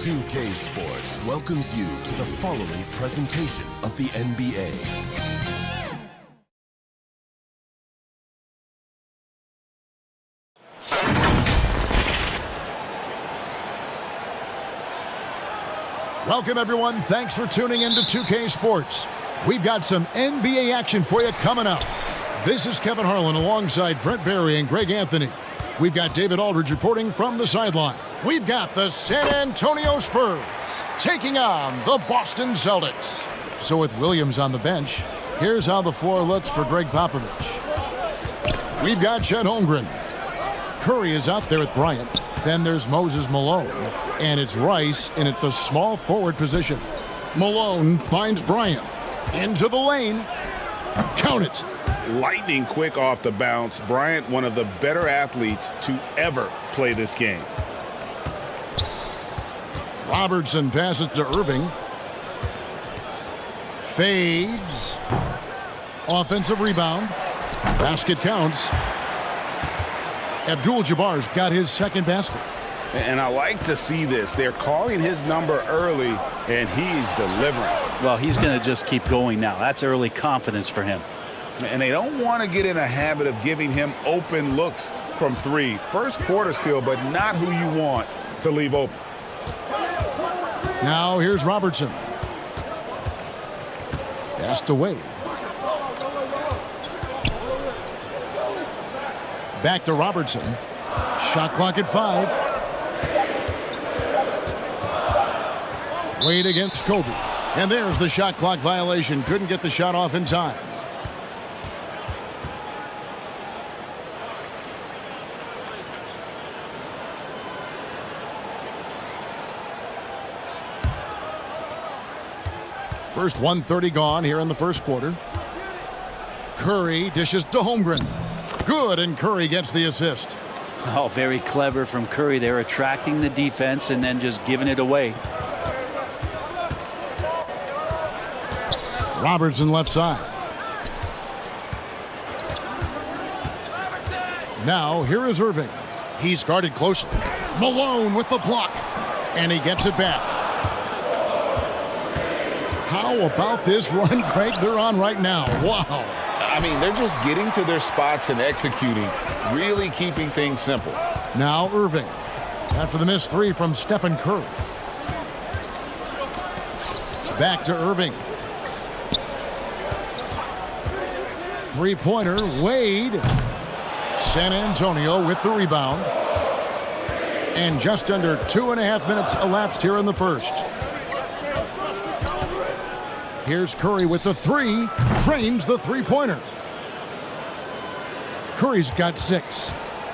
2K Sports welcomes you to the following presentation of the NBA. Welcome, everyone. Thanks for tuning in to 2K Sports. We've got some NBA action for you coming up. This is Kevin Harlan alongside Brent Barry and Greg Anthony. We've got David Aldridge reporting from the sideline. We've got the San Antonio Spurs taking on the Boston Celtics. So with Williams on the bench, here's how the floor looks for Greg Popovich. We've got Chet Holmgren. Curry is out there with Bryant. Then there's Moses Malone. And it's Rice in at the small forward position. Malone finds Bryant. Into the lane. Count it. Lightning quick off the bounce. Bryant, one of the better athletes to ever play this game. Robertson passes to Irving. Fades. Offensive rebound. Basket counts. Abdul-Jabbar's got his second basket. And I like to see this. They're calling his number early, and he's delivering. Well, he's going to just keep going now. That's early confidence for him. And they don't want to get in a habit of giving him open looks from three. First quarter still, but not who you want to leave open. Now here's Robertson. Pass to Wade. Back to Robertson. Shot clock at 5. Wade against Kobe. And there's the shot clock violation. Couldn't get the shot off in time. First 1:30 gone here in the first quarter. Curry dishes to Holmgren. Good, and Curry gets the assist. Oh, very clever from Curry. They're attracting the defense and then just giving it away. Robertson left side. Now here is Irving. He's guarded closely. Malone with the block. And he gets it back. How about this run, Greg, they're on right now? Wow. I mean, they're just getting to their spots and executing, really keeping things simple. Now Irving. After the missed three from Stephen Curry. Back to Irving. Three-pointer, Wade. San Antonio with the rebound. And just under 2.5 minutes elapsed here in the first. Here's Curry with the three. Drains the three-pointer. Curry's got 6.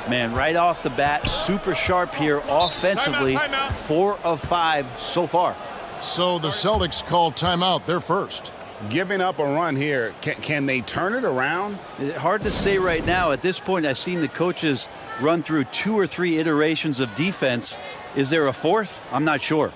Man, right off the bat, super sharp here offensively. Timeout. 4 of 5 so far. So the Celtics call timeout. They're first. Giving up a run here. Can they turn it around? Hard to say right now. At this point, I've seen the coaches run through 2 or 3 iterations of defense. Is there a fourth? I'm not sure.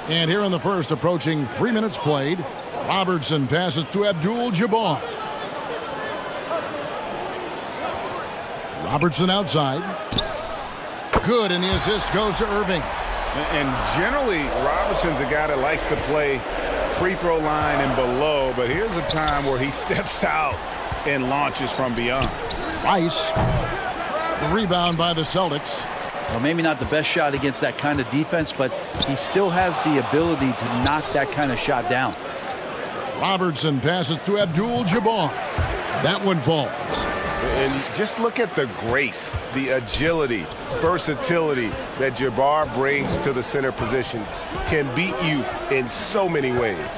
And here in the first, approaching 3 minutes played, Robertson passes to Abdul-Jabbar. Robertson outside. Good, and the assist goes to Irving. And generally, Robertson's a guy that likes to play free throw line and below, but here's a time where he steps out and launches from beyond. Rice. The rebound by the Celtics. Well, maybe not the best shot against that kind of defense, but he still has the ability to knock that kind of shot down. Robertson passes to Abdul-Jabbar. That one falls. And just look at the grace, the agility, versatility that Jabbar brings to the center position. Can beat you in so many ways.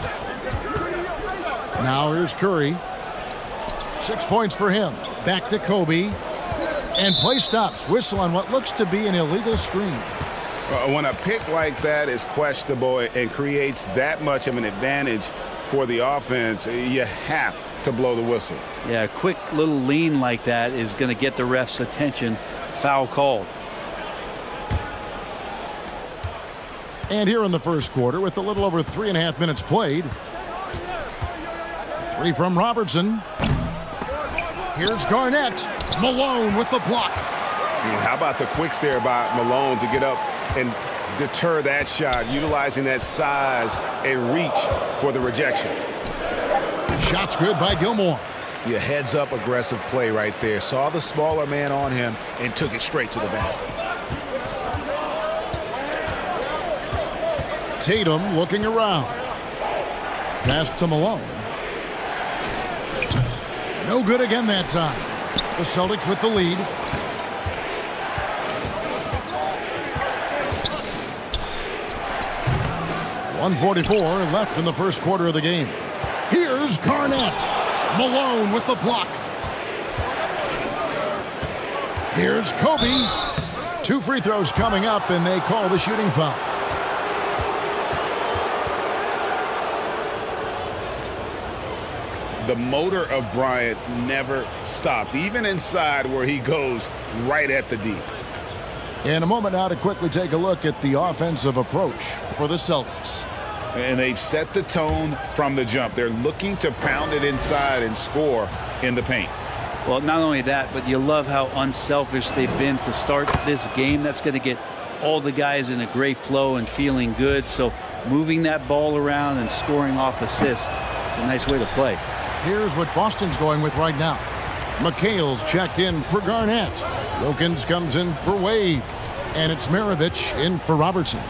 Now here's Curry. 6 points for him. Back to Kobe. And play stops. Whistle on what looks to be an illegal screen. When a pick like that is questionable and creates that much of an advantage for the offense, you have to blow the whistle. Yeah, a quick little lean like that is going to get the ref's attention. Foul called. And here in the first quarter, with a little over 3.5 minutes played. 3 from Robertson. Here's Garnett. Malone with the block. How about the quick stare by Malone to get up and deter that shot, utilizing that size and reach for the rejection. Shot's good by Gilmore. Your heads-up aggressive play right there. Saw the smaller man on him and took it straight to the basket. Tatum looking around. Pass to Malone. No good again that time. The Celtics with the lead. .144 left in the first quarter of the game. Here's Garnett. Malone with the block. Here's Kobe. 2 free throws coming up, and they call the shooting foul. The motor of Bryant never stops, even inside where he goes right at the D. In a moment now to quickly take a look at the offensive approach for the Celtics. And they've set the tone from the jump. They're looking to pound it inside and score in the paint. Well, not only that, but you love how unselfish they've been to start this game. That's going to get all the guys in a great flow and feeling good. So moving that ball around and scoring off assists, it's a nice way to play. Here's what Boston's going with right now. McHale's checked in for Garnett. Wilkins comes in for Wade. And it's Maravich in for Robertson.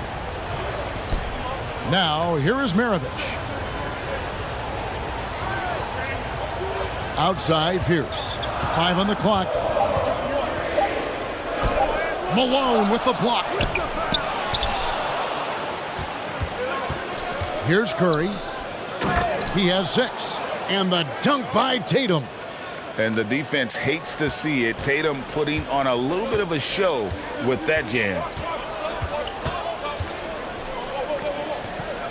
Now, here is Maravich. Outside, Pierce. 5 on the clock. Malone with the block. Here's Curry. He has 6. And the dunk by Tatum. And the defense hates to see it. Tatum putting on a little bit of a show with that jam.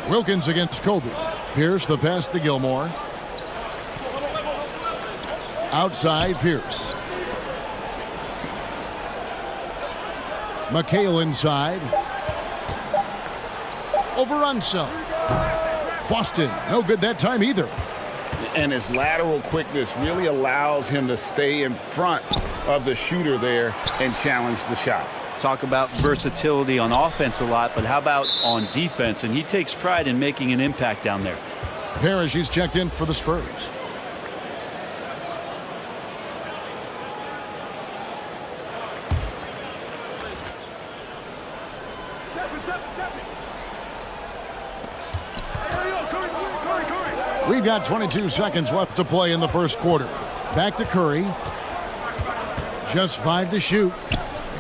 Wilkins against Kobe. Pierce the pass to Gilmore. Outside, Pierce. McHale inside. Over Unseld. Boston, no good that time either. And his lateral quickness really allows him to stay in front of the shooter there and challenge the shot. Talk about versatility on offense a lot, but how about on defense? And he takes pride in making an impact down there. Parrish, he's checked in for the Spurs. We've got 22 seconds left to play in the first quarter. Back to Curry. Just 5 to shoot.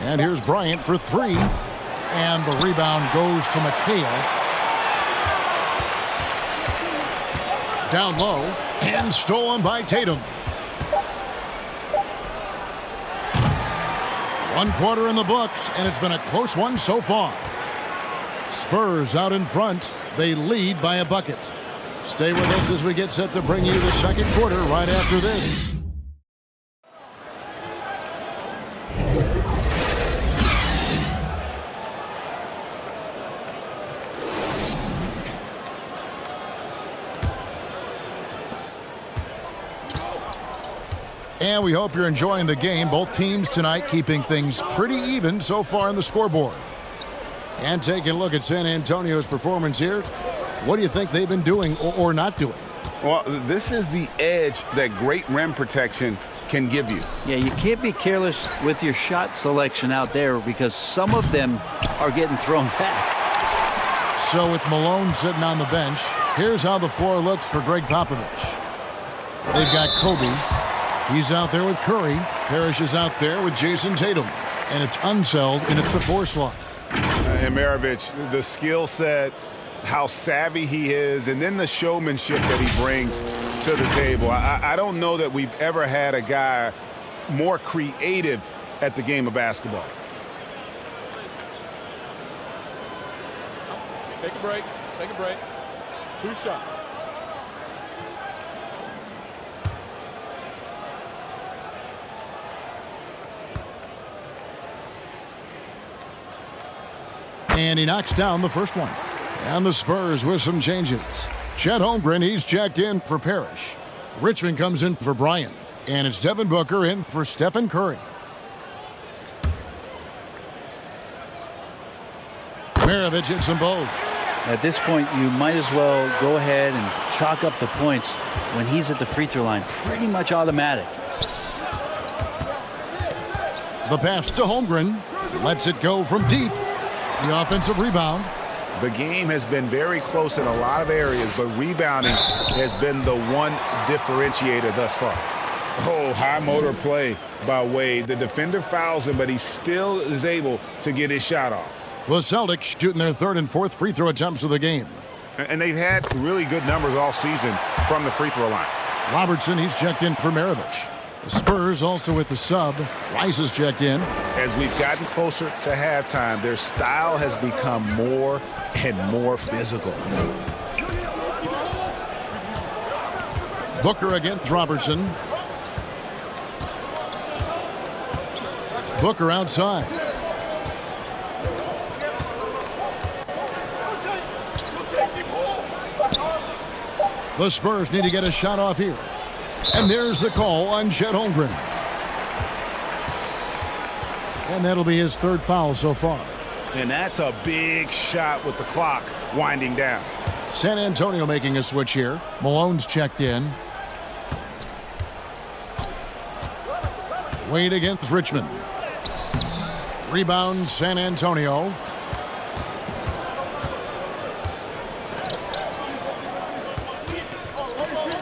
And here's Bryant for 3. And the rebound goes to McHale. Down low. And stolen by Tatum. 1 quarter in the books, and it's been a close one so far. Spurs out in front. They lead by a bucket. Stay with us as we get set to bring you the second quarter right after this. And we hope you're enjoying the game. Both teams tonight keeping things pretty even so far on the scoreboard. And taking a look at San Antonio's performance here, what do you think they've been doing or not doing? Well, this is the edge that great rim protection can give you. Yeah, you can't be careless with your shot selection out there because some of them are getting thrown back. So with Malone sitting on the bench, here's how the floor looks for Greg Popovich. They've got Kobe. He's out there with Curry. Parrish is out there with Jason Tatum. And it's Unseld in at the 4 slot. And Maravich, the skill set, how savvy he is, and then the showmanship that he brings to the table. I don't know that we've ever had a guy more creative at the game of basketball. Take a break. Take a break. 2 shots. And he knocks down the first one. And the Spurs with some changes. Chet Holmgren, he's checked in for Parrish. Richmond comes in for Bryant. And it's Devin Booker in for Stephen Curry. Maravich hits them both. At this point, you might as well go ahead and chalk up the points when he's at the free throw line. Pretty much automatic. The pass to Holmgren. Lets it go from deep. The offensive rebound. The game has been very close in a lot of areas, but rebounding has been the one differentiator thus far. Oh, high motor play by Wade. The defender fouls him, but he still is able to get his shot off. The Celtics shooting their 3rd and 4th free throw attempts of the game. And they've had really good numbers all season from the free throw line. Robertson, he's checked in for Maravich. The Spurs also with the sub. Rice is checked in. As we've gotten closer to halftime, their style has become more and more physical. Booker against Robertson. Booker outside. The Spurs need to get a shot off here. And there's the call on Chet Holmgren. And that'll be his 3rd foul so far. And that's a big shot with the clock winding down. San Antonio making a switch here. Malone's checked in. Wade against Richmond. Rebound San Antonio.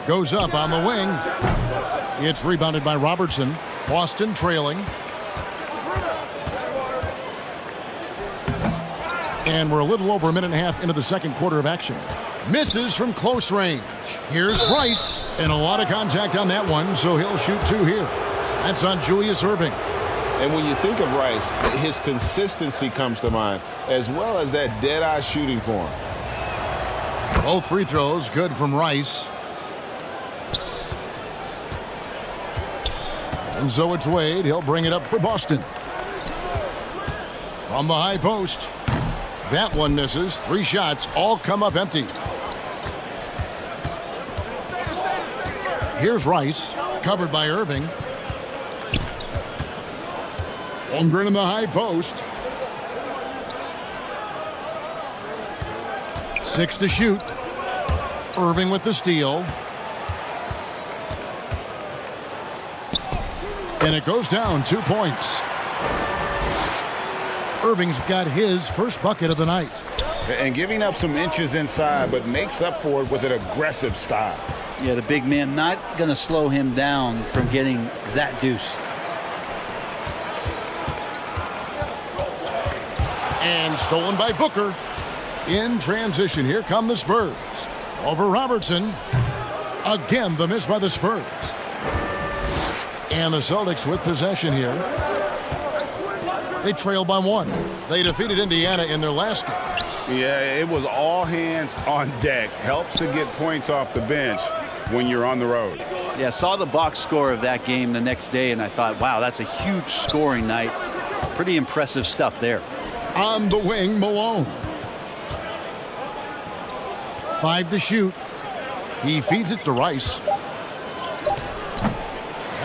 Goes up on the wing. It's rebounded by Robertson. Boston trailing. And we're a little over a minute and a half into the 2nd quarter of action. Misses from close range. Here's Rice. And a lot of contact on that one, so he'll shoot 2 here. That's on Julius Erving. And when you think of Rice, his consistency comes to mind, as well as that dead-eye shooting for him. Both free throws good from Rice. And so it's Wade. He'll bring it up for Boston. From the high post. That one misses. 3 shots all come up empty. Here's Rice. Covered by Erving. Holmgren in the high post. 6 to shoot. Erving with the steal. And it goes down 2 points. Erving's got his first bucket of the night. And giving up some inches inside, but makes up for it with an aggressive style. Yeah, the big man not going to slow him down from getting that deuce. And stolen by Booker. In transition, here come the Spurs. Over Robertson. Again, the miss by the Spurs. And the Celtics with possession here. They trail by 1. They defeated Indiana in their last game. Yeah, it was all hands on deck. Helps to get points off the bench when you're on the road. Yeah, saw the box score of that game the next day, and I thought, wow, that's a huge scoring night. Pretty impressive stuff there. On the wing, Malone. 5 to shoot. He feeds it to Rice.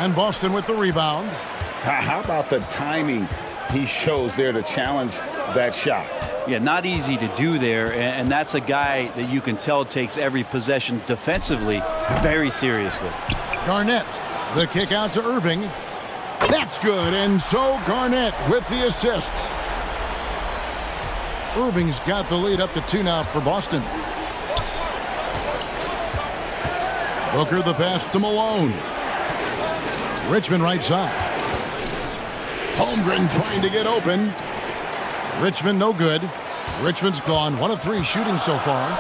And Boston with the rebound. How about the timing he shows there to challenge that shot? Yeah, not easy to do there, and that's a guy that you can tell takes every possession defensively very seriously. Garnett, the kick out to Irving. That's good, and so Garnett with the assist. Irving's got the lead up to 2 now for Boston. Booker the pass to Malone. Richmond right side. Holmgren trying to get open. Richmond no good. Richmond's gone 1 of 3 shooting so far.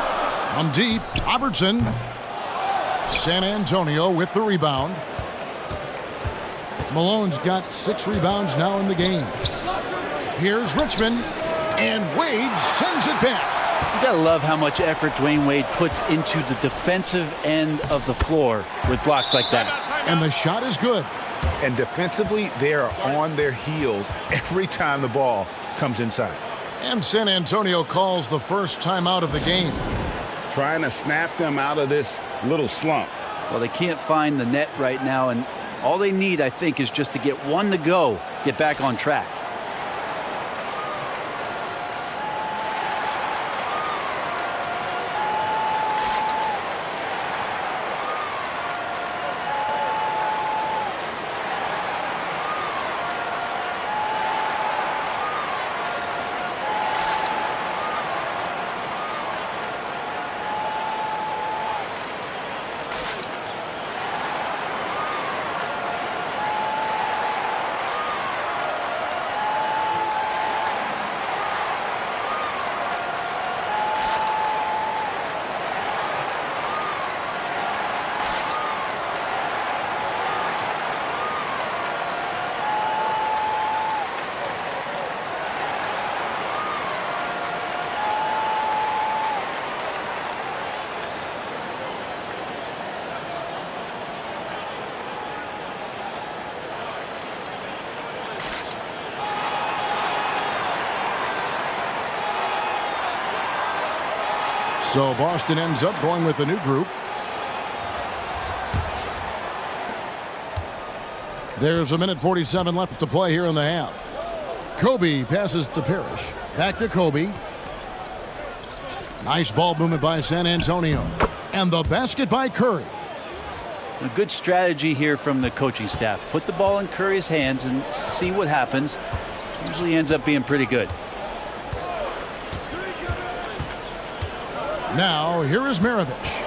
From deep, Robertson. San Antonio with the rebound. Malone's got 6 rebounds now in the game. Here's Richmond, and Wade sends it back. You gotta love how much effort Dwayne Wade puts into the defensive end of the floor with blocks like that. And the shot is good. And defensively, they are on their heels every time the ball comes inside. And San Antonio calls the first timeout of the game. Trying to snap them out of this little slump. Well, they can't find the net right now, and all they need, I think, is just to get one to go, get back on track. So Boston ends up going with a new group. There's 1:47 left to play here in the half. Kobe passes to Parrish. Back to Kobe. Nice ball movement by San Antonio. And the basket by Curry. A good strategy here from the coaching staff. Put the ball in Curry's hands and see what happens. Usually ends up being pretty good. Now, here is Maravich.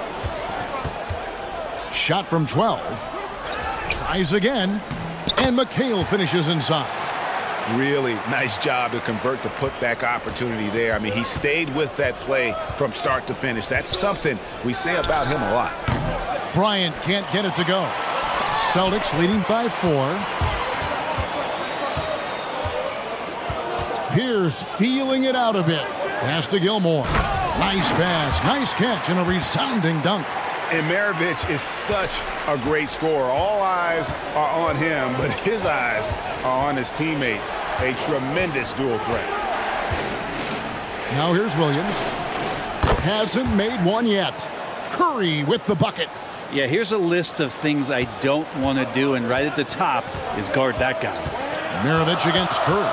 Shot from 12. Tries again. And McHale finishes inside. Really nice job to convert the putback opportunity there. I mean, he stayed with that play from start to finish. That's something we say about him a lot. Bryant can't get it to go. Celtics leading by 4. Pierce feeling it out a bit. Pass to Gilmore. Nice pass, nice catch, and a resounding dunk. And Maravich is such a great scorer. All eyes are on him, but his eyes are on his teammates. A tremendous dual threat. Now here's Williams. Hasn't made one yet. Curry with the bucket. Yeah, here's a list of things I don't want to do, and right at the top is guard that guy. Maravich against Curry.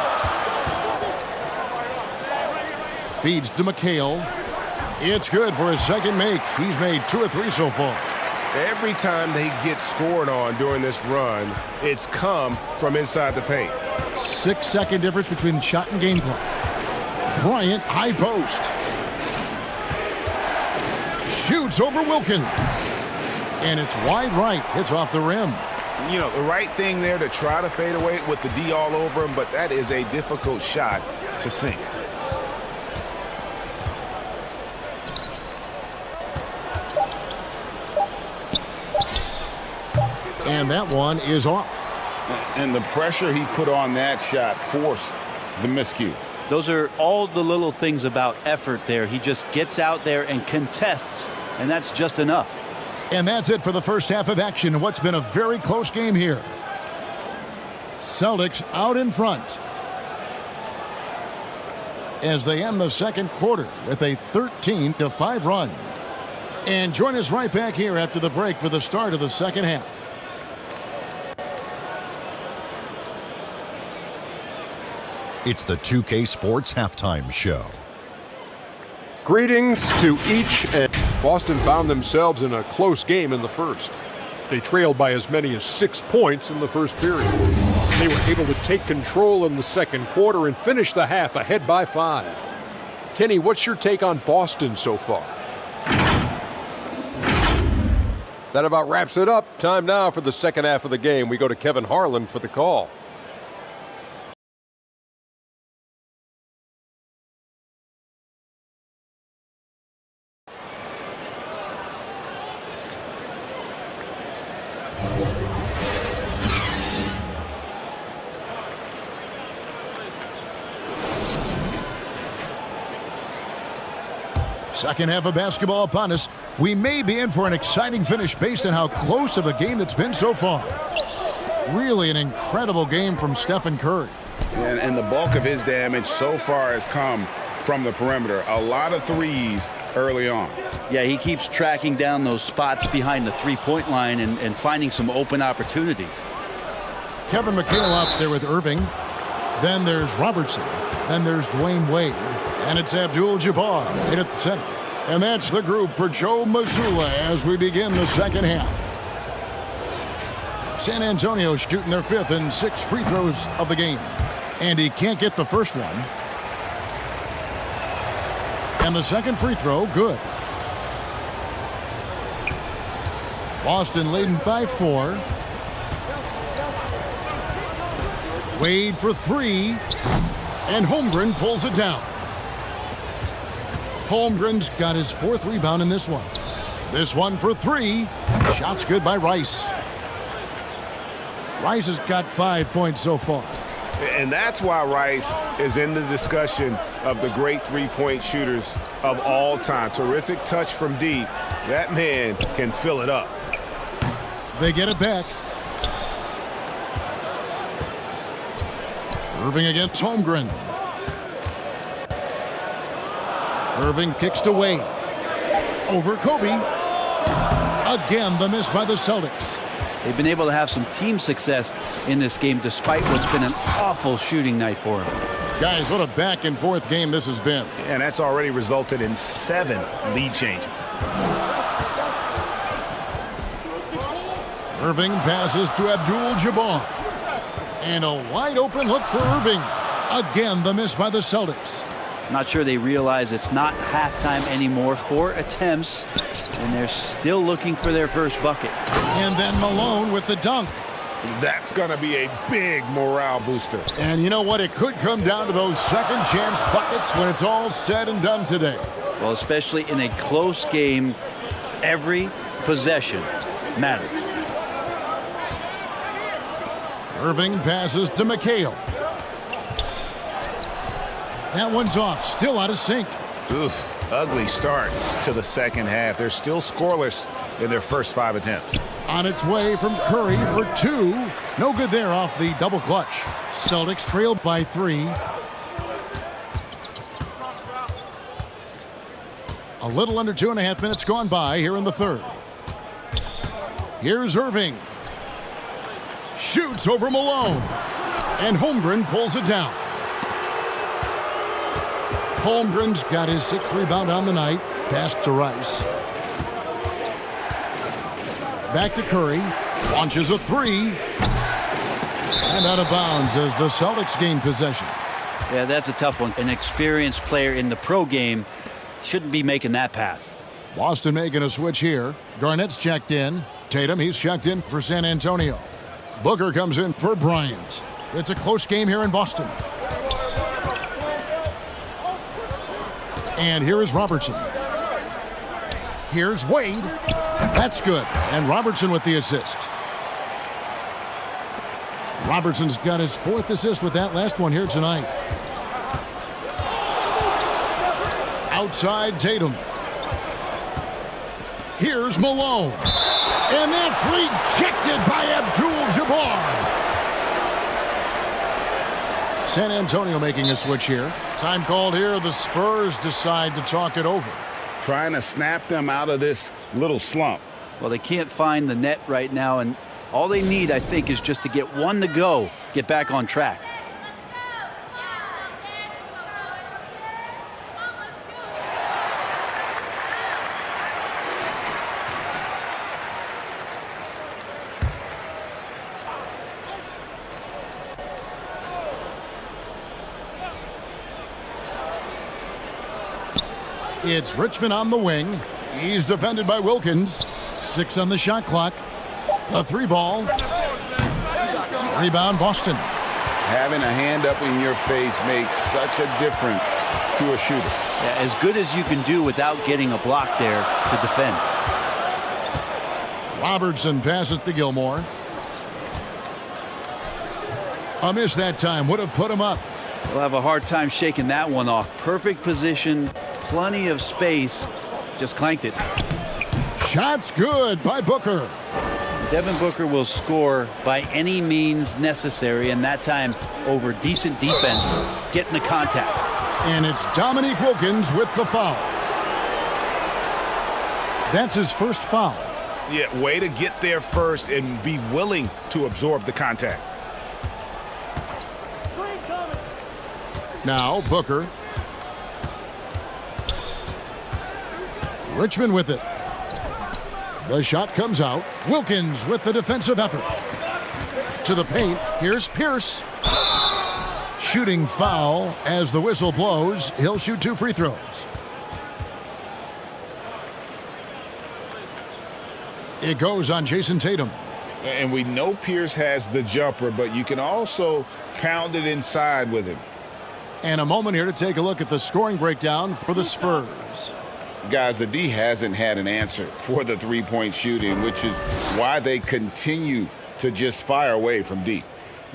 Feeds to McHale. It's good for his second make. He's made 2 of 3 so far. Every time they get scored on during this run, it's come from inside the paint. 6-second difference between the shot and game clock. Bryant, high post. Shoots over Wilkins. And it's wide right. Hits off the rim. You know, the right thing there to try to fade away with the D all over him, but that is a difficult shot to sink. And that one is off. And the pressure he put on that shot forced the miscue. Those are all the little things about effort there. He just gets out there and contests, and that's just enough. And that's it for the first half of action in what's been a very close game here. Celtics out in front as they end the second quarter with a 13-5 run. And join us right back here after the break for the start of the second half. It's the 2K Sports Halftime Show. Greetings to each and Boston found themselves in a close game in the first. They trailed by as many as 6 points in the first period. They were able to take control in the second quarter and finish the half ahead by 5. Kenny, what's your take on Boston so far? That about wraps it up. Time now for the second half of the game. We go to Kevin Harlan for the call. Second half of basketball upon us. We may be in for an exciting finish based on how close of a game it's been so far. Really an incredible game from Stephen Curry. And the bulk of his damage so far has come from the perimeter. A lot of threes early on. Yeah, he keeps tracking down those spots behind the three-point line and finding some open opportunities. Kevin McHale up there with Irving. Then there's Robertson. Then there's Dwayne Wade. And it's Abdul-Jabbar right at the center. And that's the group for Joe Mazzulla as we begin the second half. San Antonio shooting their 5th and 6th free throws of the game. And he can't get the first one. And the second free throw, good. Boston leading by 4. Wade for 3. And Holmgren pulls it down. Holmgren's got his 4th rebound in this one. This one for 3. Shot's good by Rice. Rice has got 5 points so far. And that's why Rice is in the discussion of the great three-point shooters of all time. Terrific touch from deep. That man can fill it up. They get it back. Irving against Holmgren. Irving kicks to Wade. Over Kobe. Again, the miss by the Celtics. They've been able to have some team success in this game despite what's been an awful shooting night for them. Guys, what a back-and-forth game this has been. And that's already resulted in 7 lead changes. Irving passes to Abdul-Jabbar. And a wide-open look for Irving. Again, the miss by the Celtics. Not sure they realize it's not halftime anymore. 4 attempts, and they're still looking for their first bucket. And then Malone with the dunk. That's going to be a big morale booster. And you know what? It could come down to those second-chance buckets when it's all said and done today. Well, especially in a close game, every possession matters. Irving passes to McHale. That one's off, still out of sync. Oof, ugly start to the second half. They're still scoreless in their first 5 attempts. On its way from Curry for 2. No good there off the double clutch. Celtics trailed by 3. A little under 2.5 minutes gone by here in the third. Here's Irving. Shoots over Malone. And Holmgren pulls it down. Holmgren's got his 6th rebound on the night. Pass to Rice. Back to Curry. Launches a 3. And out of bounds as the Celtics gain possession. Yeah, that's a tough one. An experienced player in the pro game shouldn't be making that pass. Boston making a switch here. Garnett's checked in. Tatum, he's checked in for San Antonio. Booker comes in for Bryant. It's a close game here in Boston. And here is Robertson. Here's Wade. That's good. And Robertson with the assist. Robertson's got his 4th assist with that last one here tonight. Outside Tatum. Here's Malone. And that's rejected by Abdul-Jabbar. San Antonio making a switch here. Time called here. The Spurs decide to talk it over. Trying to snap them out of this little slump. Well, they can't find the net right now, and all they need, I think, is just to get one to go, get back on track. It's Richmond on the wing. He's defended by Wilkins. 6 on the shot clock. A 3-ball. Rebound, Boston. Having a hand up in your face makes such a difference to a shooter. Yeah, as good as you can do without getting a block there to defend. Robertson passes to Gilmore. A miss that time would have put him up. We'll have a hard time shaking that one off. Perfect position, plenty of space, just clanked it. Shots good by Booker. Devin Booker will score by any means necessary, and that time over decent defense, getting the contact. And it's Dominique Wilkins with the foul. That's his first foul. Yeah, way to get there first and be willing to absorb the contact. Now Booker. Richmond with it. The shot comes out. Wilkins with the defensive effort. To the paint. Here's Pierce. Shooting foul as the whistle blows. He'll shoot 2 free throws. It goes on Jason Tatum. And we know Pierce has the jumper, but you can also pound it inside with him. And a moment here to take a look at the scoring breakdown for the Spurs. Guys, the D hasn't had an answer for the three-point shooting, which is why they continue to just fire away from deep.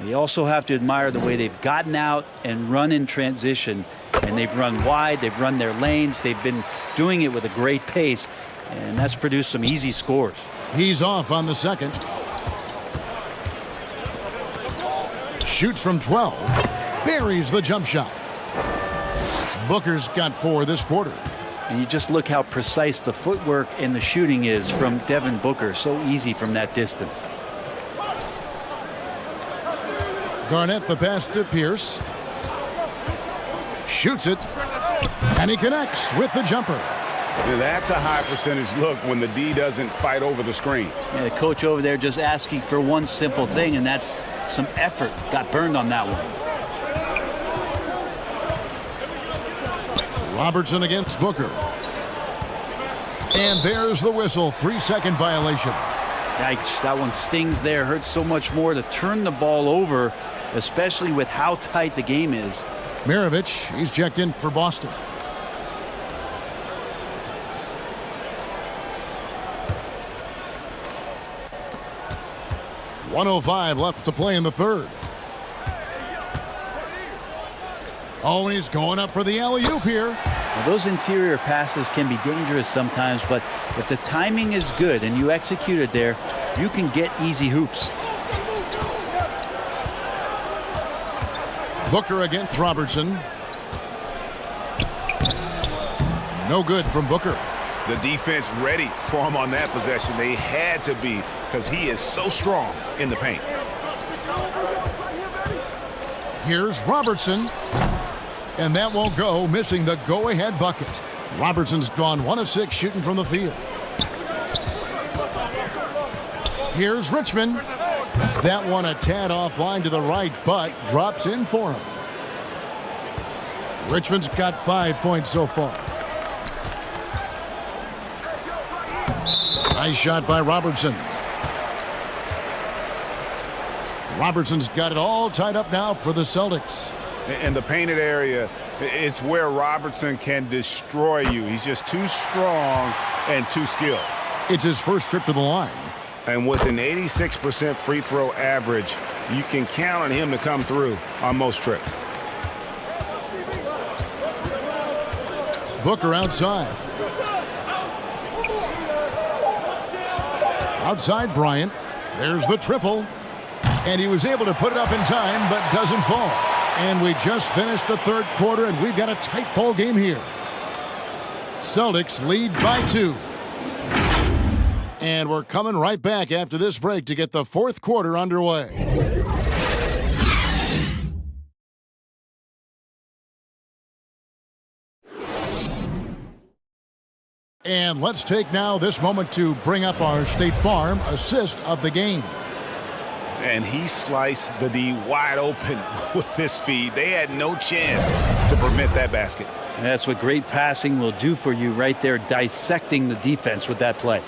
You also have to admire the way they've gotten out and run in transition. And they've run wide, they've run their lanes, they've been doing it with a great pace. And that's produced some easy scores. He's off on the second. Shoots from 12. Buries the jump shot. Booker's got 4 this quarter. And you just look how precise the footwork and the shooting is from Devin Booker. So easy from that distance. Garnett the pass to Pierce. Shoots it. And he connects with the jumper. That's a high percentage look when the D doesn't fight over the screen. Yeah, the coach over there just asking for one simple thing, and that's some effort. Got burned on that one. Robertson against Booker. And there's the whistle. 3-second violation. Yikes, that one stings there. Hurts so much more to turn the ball over, especially with how tight the game is. Mirovic, he's checked in for Boston. .105 left to play in the third. Always going up for the alley-oop here. Now, those interior passes can be dangerous sometimes, but if the timing is good and you execute it there, you can get easy hoops. Booker against Robertson. No good from Booker. The defense ready for him on that possession. They had to be, because he is so strong in the paint. Here's Robertson. And that won't go, missing the go-ahead bucket. Robertson's gone 1 of 6 shooting from the field. Here's Richmond. That one a tad offline to the right, but drops in for him. Richmond's got 5 points so far. Nice shot by Robertson. Robertson's got it all tied up now for the Celtics. In the painted area, it's where Robertson can destroy you. He's just too strong and too skilled. It's his first trip to the line. And with an 86% free throw average, you can count on him to come through on most trips. Booker outside. Outside Bryant. There's the triple. And he was able to put it up in time, but doesn't fall. And we just finished the third quarter, and we've got a tight ball game here. Celtics lead by 2. And we're coming right back after this break to get the fourth quarter underway. And let's take now this moment to bring up our State Farm assist of the game. And he sliced the D wide open with this feed. They had no chance to permit that basket. And that's what great passing will do for you right there, dissecting the defense with that play.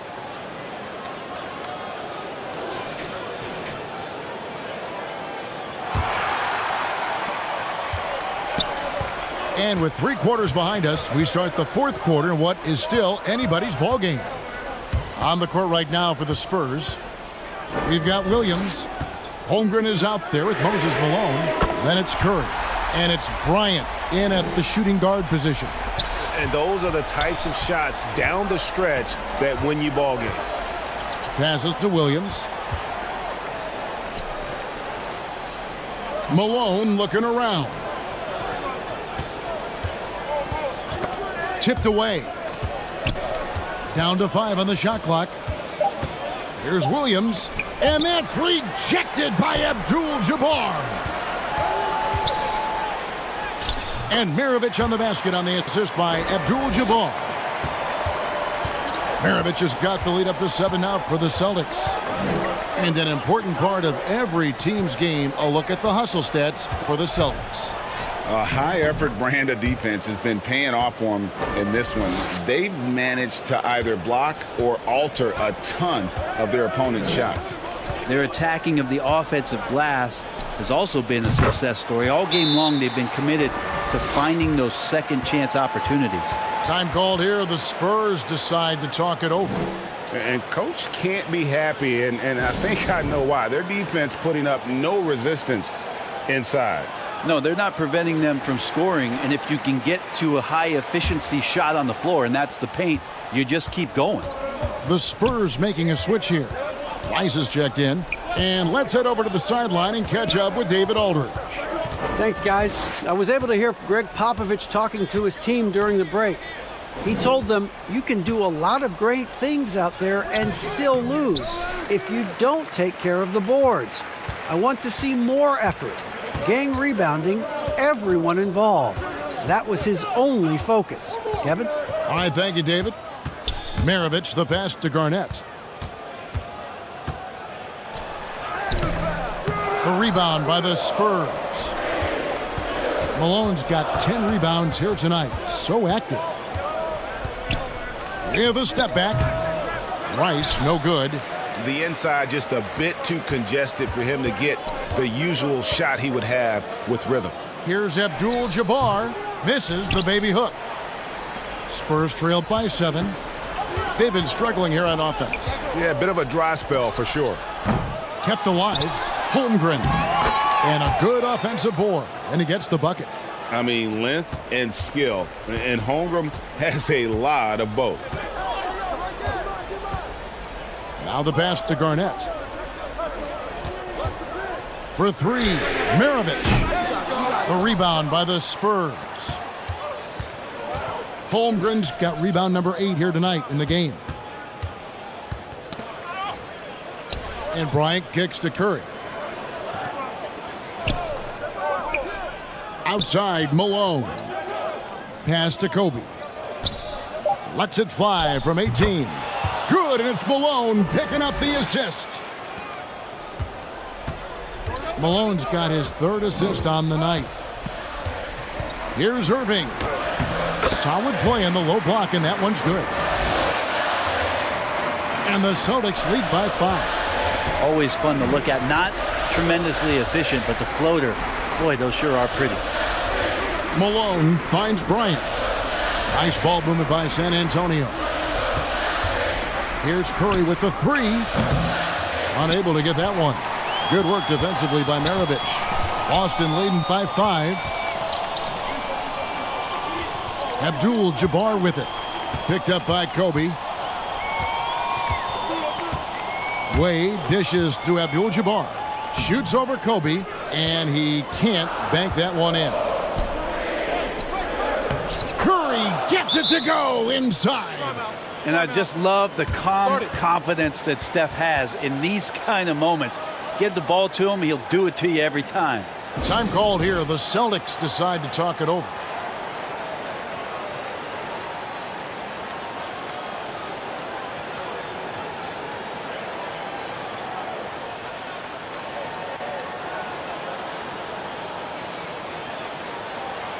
And with 3 quarters behind us, we start the 4th quarter in what is still anybody's ball game. On the court right now for the Spurs, we've got Williams. Holmgren is out there with Moses Malone. Then it's Curry. And it's Bryant in at the shooting guard position. And those are the types of shots down the stretch that win you ball games. Passes to Williams. Malone looking around. Tipped away. Down to 5 on the shot clock. Here's Williams. And that's rejected by Abdul-Jabbar. And Maravich on the basket on the assist by Abdul-Jabbar. Maravich has got the lead up to 7 now for the Celtics. And an important part of every team's game, a look at the hustle stats for the Celtics. A high-effort brand of defense has been paying off for them in this one. They've managed to either block or alter a ton of their opponent's shots. Their attacking of the offensive glass has also been a success story. All game long, they've been committed to finding those second chance opportunities. Time called here. The Spurs decide to talk it over. And Coach can't be happy, and I think I know why. Their defense putting up no resistance inside. No, they're not preventing them from scoring, and if you can get to a high-efficiency shot on the floor, and that's the paint, you just keep going. The Spurs making a switch here. Rice is checked in, and let's head over to the sideline and catch up with David Aldridge. Thanks, guys. I was able to hear Greg Popovich talking to his team during the break. He told them, you can do a lot of great things out there and still lose if you don't take care of the boards. I want to see more effort. Gang rebounding, everyone involved. That was his only focus. Kevin? All right, thank you, David. Maravich, the pass to Garnett. The rebound by the Spurs. Malone's got 10 rebounds here tonight. So active. With a step back. Rice, no good. The inside just a bit too congested for him to get the usual shot he would have with rhythm. Here's Abdul-Jabbar. Misses the baby hook. Spurs trailed by 7. They've been struggling here on offense. Yeah, a bit of a dry spell for sure. Kept alive. Holmgren. And a good offensive board. And he gets the bucket. I mean, length and skill. And Holmgren has a lot of both. Now the pass to Garnett. For 3, Maravich. The rebound by the Spurs. Holmgren's got rebound number 8 here tonight in the game. And Bryant kicks to Curry. Outside, Malone. Pass to Kobe. Lets it fly from 18. Good, and it's Malone picking up the assist. Malone's got his 3rd assist on the night. Here's Irving. Solid play in the low block, and that one's good. And the Celtics lead by 5. Always fun to look at. Not tremendously efficient, but the floater, boy, those sure are pretty. Malone finds Bryant. Nice ball movement by San Antonio. Here's Curry with the 3. Unable to get that one. Good work defensively by Maravich. Boston leading by 5. Abdul-Jabbar with it. Picked up by Kobe. Wade dishes to Abdul-Jabbar. Shoots over Kobe, and he can't bank that one in. Curry gets it to go inside. And I just love the calm confidence that Steph has in these kind of moments. Give the ball to him, he'll do it to you every time. Time called here. The Celtics decide to talk it over.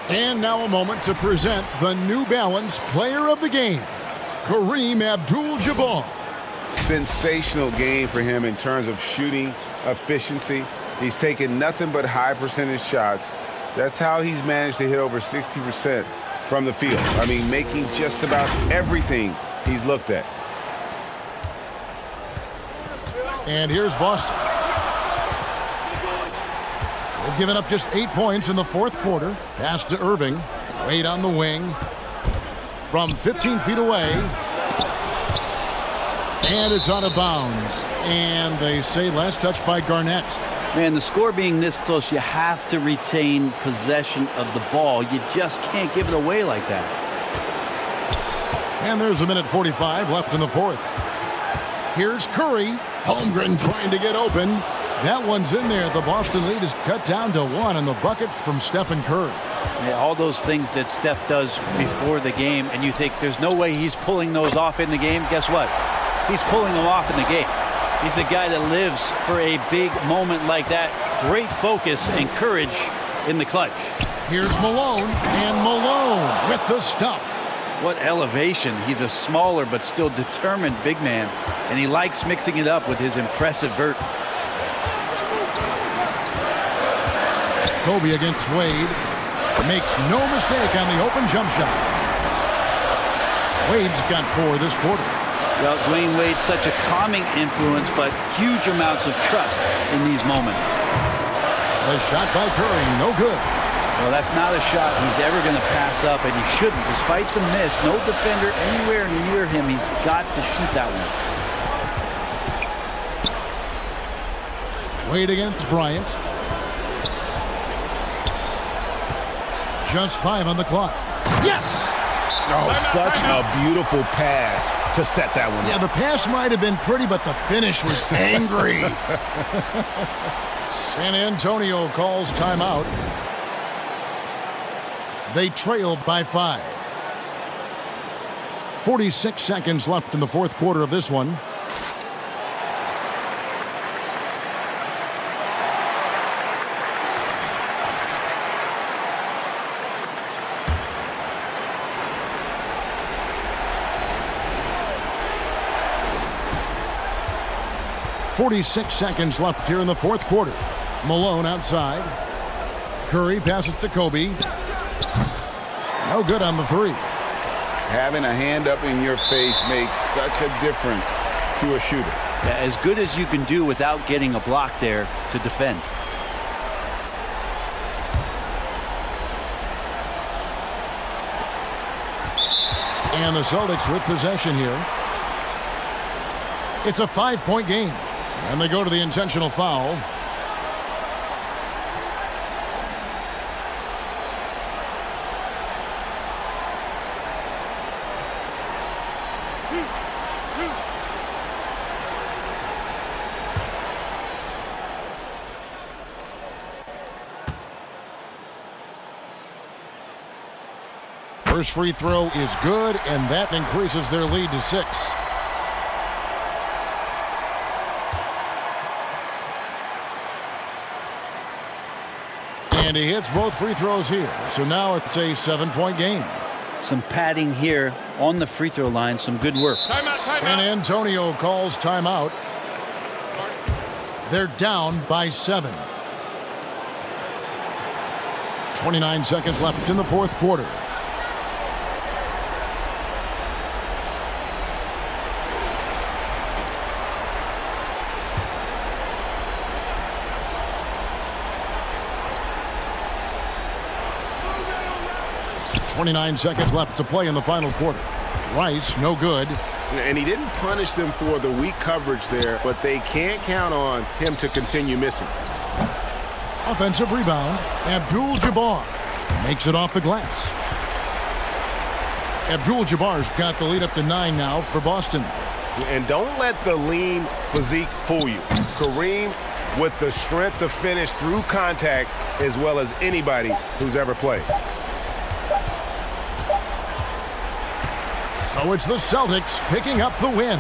And now a moment to present the New Balance Player of the Game, Kareem Abdul-Jabbar. Sensational game for him in terms of shooting efficiency. He's taken nothing but high percentage shots. That's how he's managed to hit over 60% from the field. I mean, making just about everything he's looked at. And here's Boston. They've given up just 8 points in the fourth quarter. Pass to Irving. Wade on the wing. From 15 feet away. And it's out of bounds. And they say last touch by Garnett. Man, the score being this close, you have to retain possession of the ball. You just can't give it away like that. And there's a minute 45 left in the fourth. Here's Curry. Holmgren trying to get open. That one's in there. The Boston lead is cut down to 1, and the bucket from Stephen Curry. Yeah, all those things that Steph does before the game, and you think there's no way he's pulling those off in the game. Guess what? He's pulling them off in the game. He's a guy that lives for a big moment like that. Great focus and courage in the clutch. Here's Malone, and Malone with the stuff. What elevation. He's a smaller but still determined big man, and he likes mixing it up with his impressive vert. Kobe against Wade. Makes no mistake on the open jump shot. Wade's got 4 this quarter. Well, Dwayne Wade's such a calming influence, but huge amounts of trust in these moments. The shot by Curry, no good. Well, that's not a shot he's ever going to pass up, and he shouldn't. Despite the miss, no defender anywhere near him. He's got to shoot that one. Wade against Bryant. Just 5 on the clock. Yes! Oh, such a beautiful pass to set that one. Yeah, the pass might have been pretty, but the finish was angry. San Antonio calls timeout. They trailed by 5. 46 seconds left in the fourth quarter of this one. .46 seconds left here in the fourth quarter. Malone outside. Curry passes to Kobe. No good on the 3. Having a hand up in your face makes such a difference to a shooter. Yeah, as good as you can do without getting a block there to defend. And the Celtics with possession here. It's a 5-point game. And they go to the intentional foul. First free throw is good, and that increases their lead to 6. And he hits both free throws here. So now it's a 7-point game. Some padding here on the free throw line. Some good work. San Antonio calls timeout. They're down by 7. 29 seconds left in the fourth quarter. .29 seconds left to play in the final quarter. Rice, no good. And he didn't punish them for the weak coverage there, but they can't count on him to continue missing. Offensive rebound. Abdul-Jabbar makes it off the glass. Abdul-Jabbar's got the lead up to 9 now for Boston. And don't let the lean physique fool you. Kareem with the strength to finish through contact as well as anybody who's ever played. So it's the Celtics picking up the win.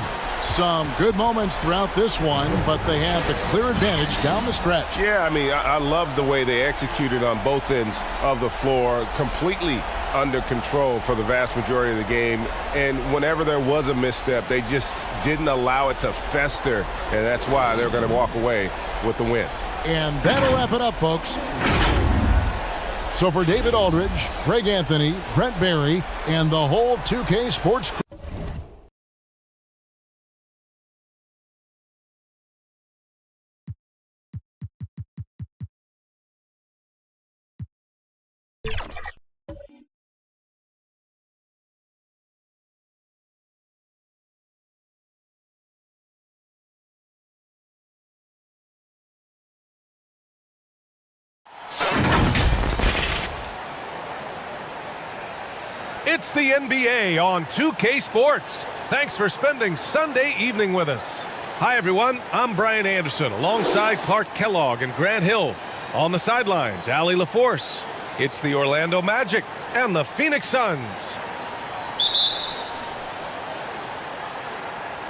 some good moments throughout this one, but they have the clear advantage down the stretch. Yeah, I mean, I love the way they executed on both ends of the floor, completely under control for the vast majority of the game. And whenever there was a misstep, they just didn't allow it to fester, and that's why they're going to walk away with the win. And that'll wrap it up, folks. So for David Aldridge, Greg Anthony, Brent Barry, and the whole 2K Sports crew. It's the NBA on 2K Sports. Thanks for spending Sunday evening with us. Hi, everyone. I'm Brian Anderson alongside Clark Kellogg and Grant Hill. On the sidelines, Allie LaForce. It's the Orlando Magic and the Phoenix Suns.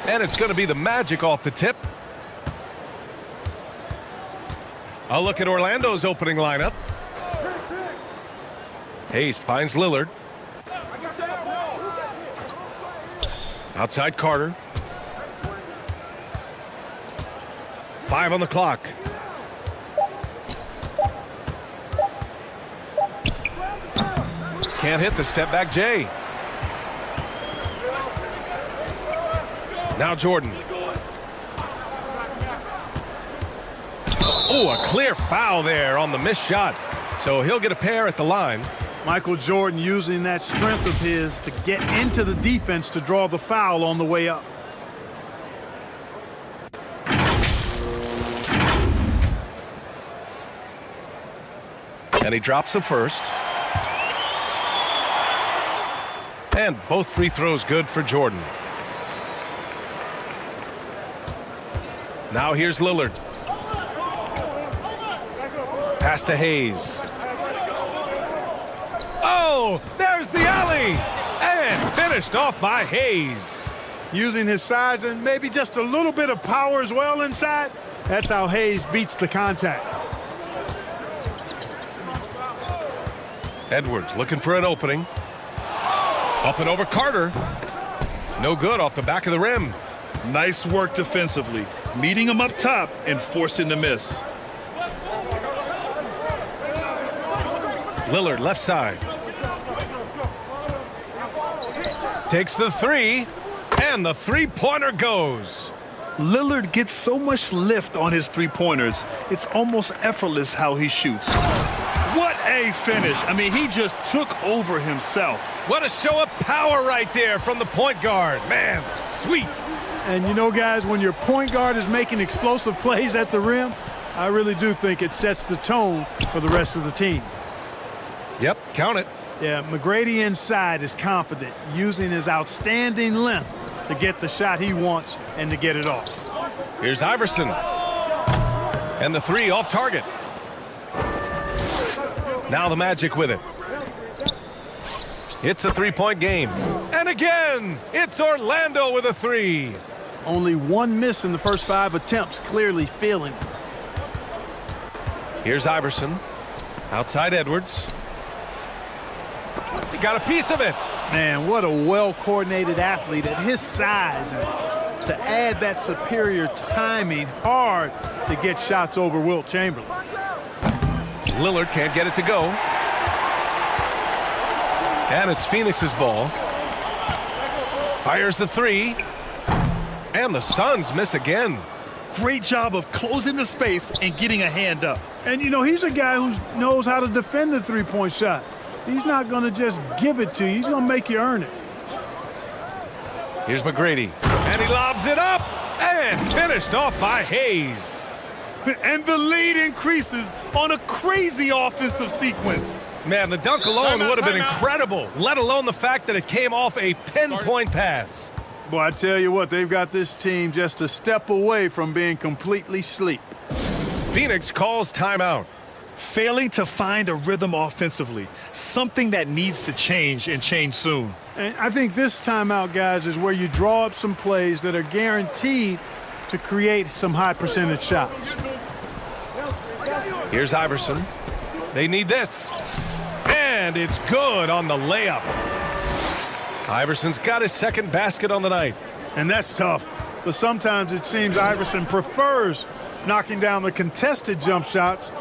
And it's going to be the Magic off the tip. A look at Orlando's opening lineup. Hayes finds Lillard. Outside Carter. 5 on the clock. Can't hit the step back Jay. Now Jordan. Oh, a clear foul there on the missed shot. So he'll get a pair at the line. Michael Jordan using that strength of his to get into the defense to draw the foul on the way up. And he drops the first. And both free throws good for Jordan. Now here's Lillard. Pass to Hayes. Oh, there's the alley! And finished off by Hayes. Using his size and maybe just a little bit of power as well inside. That's how Hayes beats the contact. Edwards looking for an opening. Up and over Carter. No good off the back of the rim. Nice work defensively, meeting him up top and forcing the miss. Lillard left side. Takes the three, and the three-pointer goes. Lillard gets so much lift on his three-pointers, it's almost effortless how he shoots. What a finish. I mean, he just took over himself. What a show of power right there from the point guard. Man, sweet. And you know, guys, when your point guard is making explosive plays at the rim, I really do think it sets the tone for the rest of the team. Yep, count it. Yeah, McGrady inside is confident, using his outstanding length to get the shot he wants and to get it off. Here's Iverson. And the three off target. Now the Magic with it. It's a three-point game. And again, it's Orlando with a three. Only one miss in the first 5 attempts, clearly feeling it. Here's Iverson. Outside Edwards. He got a piece of it. Man, what a well-coordinated athlete at his size. And to add that superior timing, hard to get shots over Wilt Chamberlain. Lillard can't get it to go. And it's Phoenix's ball. Fires the three. And the Suns miss again. Great job of closing the space and getting a hand up. And, you know, he's a guy who knows how to defend the three-point shot. He's not going to just give it to you. He's going to make you earn it. Here's McGrady. And he lobs it up. And finished off by Hayes. And the lead increases on a crazy offensive sequence. Man, the dunk alone would have been incredible, let alone the fact that it came off a pinpoint pass. Boy, I tell you what, they've got this team just a step away from being completely asleep. Phoenix calls timeout. failing to find a rhythm offensively, something that needs to change and change soon. And I think this timeout, guys, is where you draw up some plays that are guaranteed to create some high percentage shots. Here's Iverson. They need this. And it's good on the layup. Iverson's got his second basket on the night. And that's tough. But sometimes it seems Iverson prefers knocking down the contested jump shots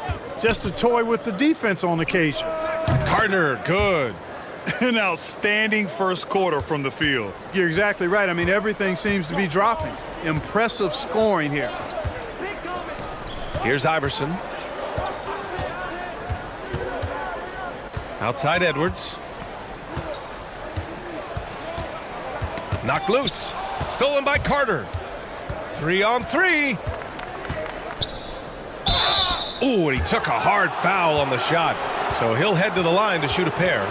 just to toy with the defense on occasion. Carter, good. An outstanding first quarter from the field. You're exactly right. I mean, everything seems to be dropping. Impressive scoring here. Here's Iverson. Outside Edwards. Knocked loose. Stolen by Carter. 3-on-3. Ooh, and he took a hard foul on the shot. So he'll head to the line to shoot a pair.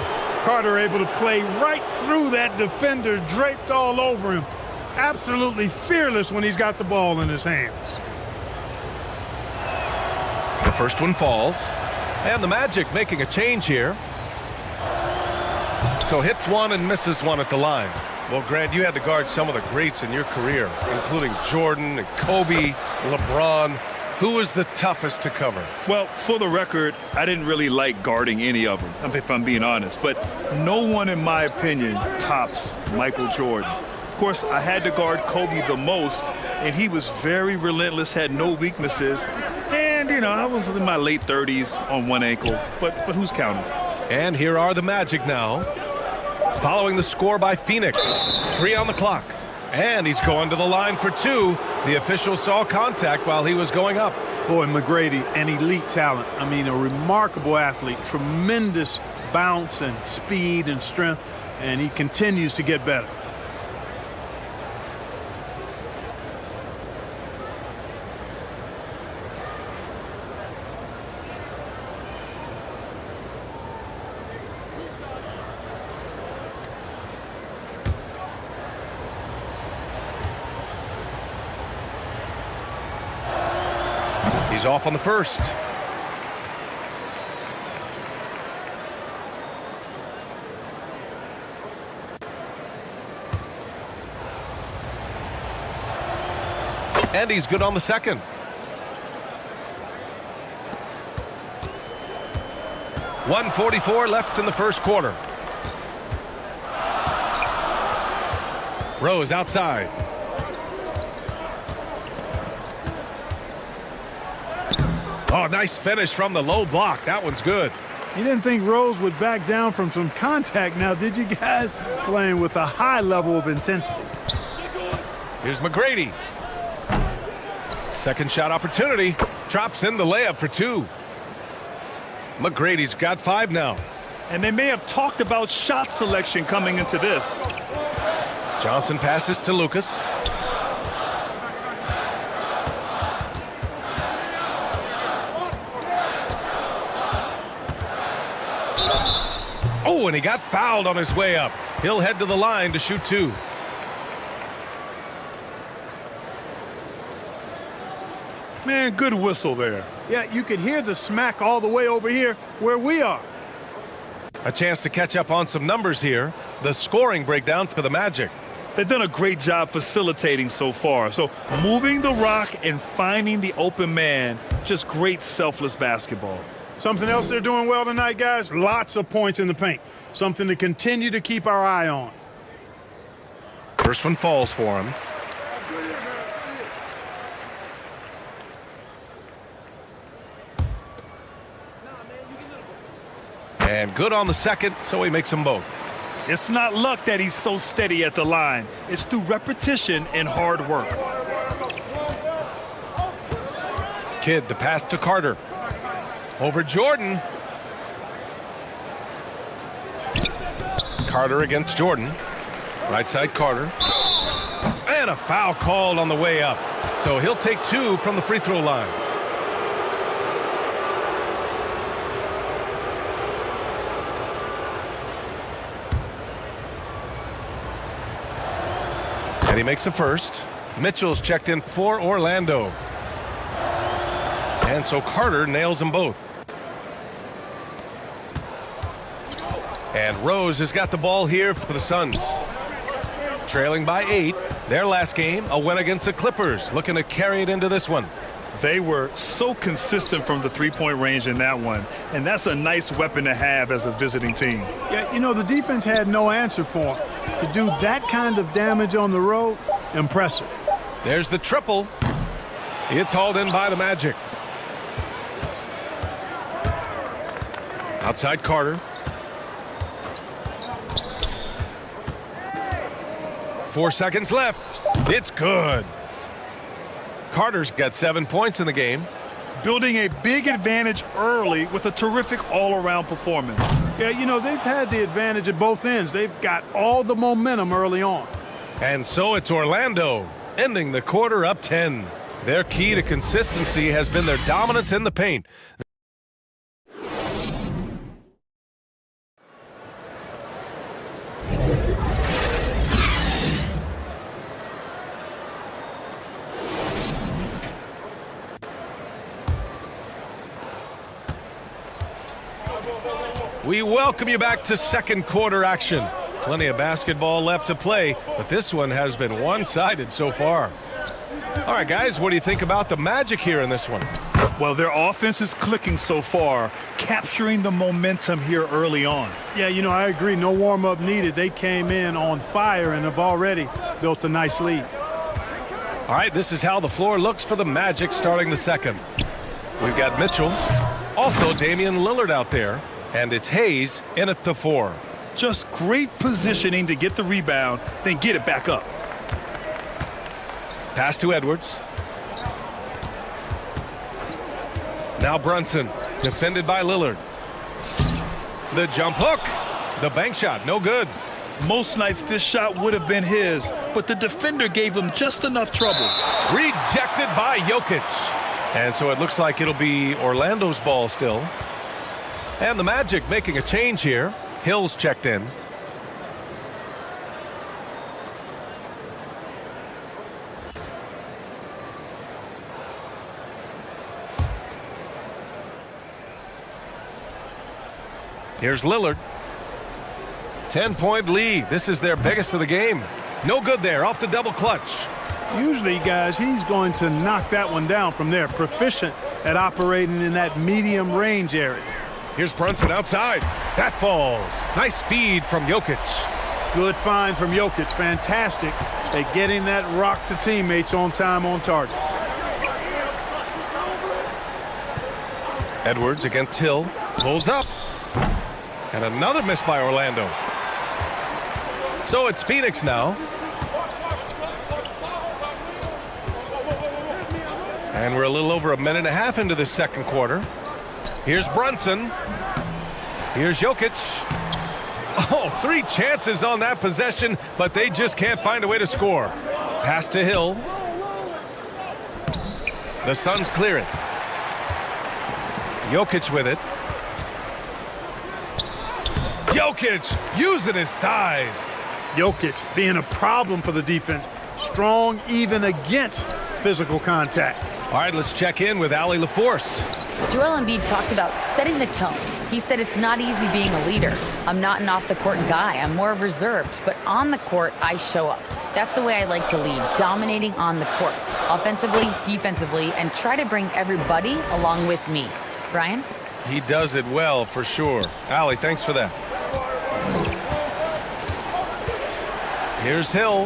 Carter able to play right through that defender, draped all over him. Absolutely fearless when he's got the ball in his hands. The first one falls. And the Magic making a change here. So hits one and misses one at the line. Well, Grant, you had to guard some of the greats in your career, including Jordan and Kobe, LeBron. Who was the toughest to cover? Well, for the record, I didn't really like guarding any of them, if I'm being honest. But no one, in my opinion, tops Michael Jordan. Of course, I had to guard Kobe the most, and he was very relentless, had no weaknesses. And, you know, I was in my late 30s on one ankle, but who's counting? And here are the Magic now. Following the score by Phoenix. 3 on the clock. And he's going to the line for 2. The official saw contact while he was going up. Boy, McGrady, an elite talent. I mean, a remarkable athlete. Tremendous bounce and speed and strength. And he continues to get better. He's off on the first. And he's good on the second. .144 left in the first quarter. Rose outside. Oh, nice finish from the low block. That one's good. You didn't think Rose would back down from some contact now, did you guys? Playing with a high level of intensity. Here's McGrady. Second shot opportunity. Drops in the layup for 2. McGrady's got 5 now. And they may have talked about shot selection coming into this. Johnson passes to Lucas. Oh, and he got fouled on his way up. He'll head to the line to shoot 2. Man, good whistle there. Yeah, you could hear the smack all the way over here where we are. A chance to catch up on some numbers here. The scoring breakdown for the Magic. They've done a great job facilitating so far. So moving the rock and finding the open man, just great selfless basketball. Something else they're doing well tonight, guys, lots of points in the paint. Something to continue to keep our eye on. First one falls for him. And good on the second, so he makes them both. It's not luck that he's so steady at the line. It's through repetition and hard work. Kidd, the pass to Carter. Over Jordan. Carter against Jordan. Right side Carter. And a foul called on the way up. So he'll take 2 from the free throw line. And he makes a first. Mitchell's checked in for Orlando. And so Carter nails them both. And Rose has got the ball here for the Suns. Trailing by 8. Their last game, a win against the Clippers. Looking to carry it into this one. They were so consistent from the three-point range in that one, and that's a nice weapon to have as a visiting team. Yeah, you know, the defense had no answer for him. To do that kind of damage on the road, impressive. There's the triple. It's hauled in by the Magic. Outside Carter. 4 seconds left. It's good. Carter's got 7 points in the game. Building a big advantage early with a terrific all-around performance. Yeah, you know, they've had the advantage at both ends. They've got all the momentum early on. And so it's Orlando, ending the quarter up 10. Their key to consistency has been their dominance in the paint. We welcome you back to second quarter action. Plenty of basketball left to play, but this one has been one-sided so far. All right, guys, what do you think about the Magic here in this one? Well, their offense is clicking so far, capturing the momentum here early on. Yeah, you know, I agree. No warm-up needed. They came in on fire and have already built a nice lead. All right, this is how the floor looks for the Magic starting the second. We've got Mitchell, also Damian Lillard out there. And it's Hayes in at the 4. Just great positioning to get the rebound, then get it back up. Pass to Edwards. Now Brunson, defended by Lillard. The jump hook. The bank shot, no good. Most nights this shot would have been his, but the defender gave him just enough trouble. Rejected by Jokic. And so it looks like it'll be Orlando's ball still. And the Magic making a change here. Hill's checked in. Here's Lillard. 10-point lead. This is their biggest of the game. No good there, off the double clutch. Usually, guys, he's going to knock that one down from there. Proficient at operating in that medium range area. Here's Brunson outside. That falls. Nice feed from Jokic. Good find from Jokic. Fantastic at getting that rock to teammates on time, on target. Edwards against Hill. Pulls up. And another miss by Orlando. So it's Phoenix now. And we're a little over a minute and a half into the second quarter. Here's Brunson. Here's Jokic. Oh, 3 chances on that possession, but they just can't find a way to score. Pass to Hill. The Suns clear it. Jokic with it. Jokic using his size. Jokic being a problem for the defense. Strong even against physical contact. All right, let's check in with Allie LaForce. Joel Embiid talked about setting the tone. He said it's not easy being a leader. I'm not an off-the-court guy. I'm more reserved. But on the court, I show up. That's the way I like to lead, dominating on the court, offensively, defensively, and try to bring everybody along with me. Brian? He does it well, for sure. Allie, thanks for that. Here's Hill.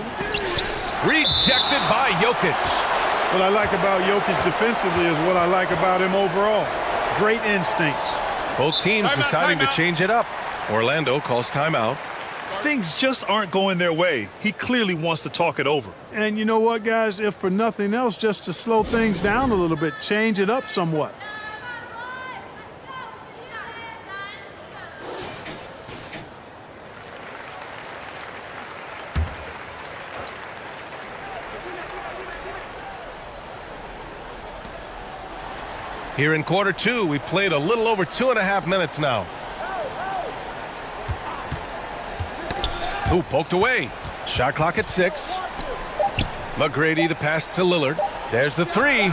Rejected by Jokic. What I like about Jokic defensively is what I like about him overall. Great instincts. Both teams deciding to change it up. Orlando calls timeout. Things just aren't going their way. He clearly wants to talk it over. And you know what, guys? If for nothing else, just to slow things down a little bit, change it up somewhat. Here in quarter 2, we've played a little over 2.5 minutes now. Ooh, poked away. Shot clock at 6. McGrady, the pass to Lillard. There's the 3.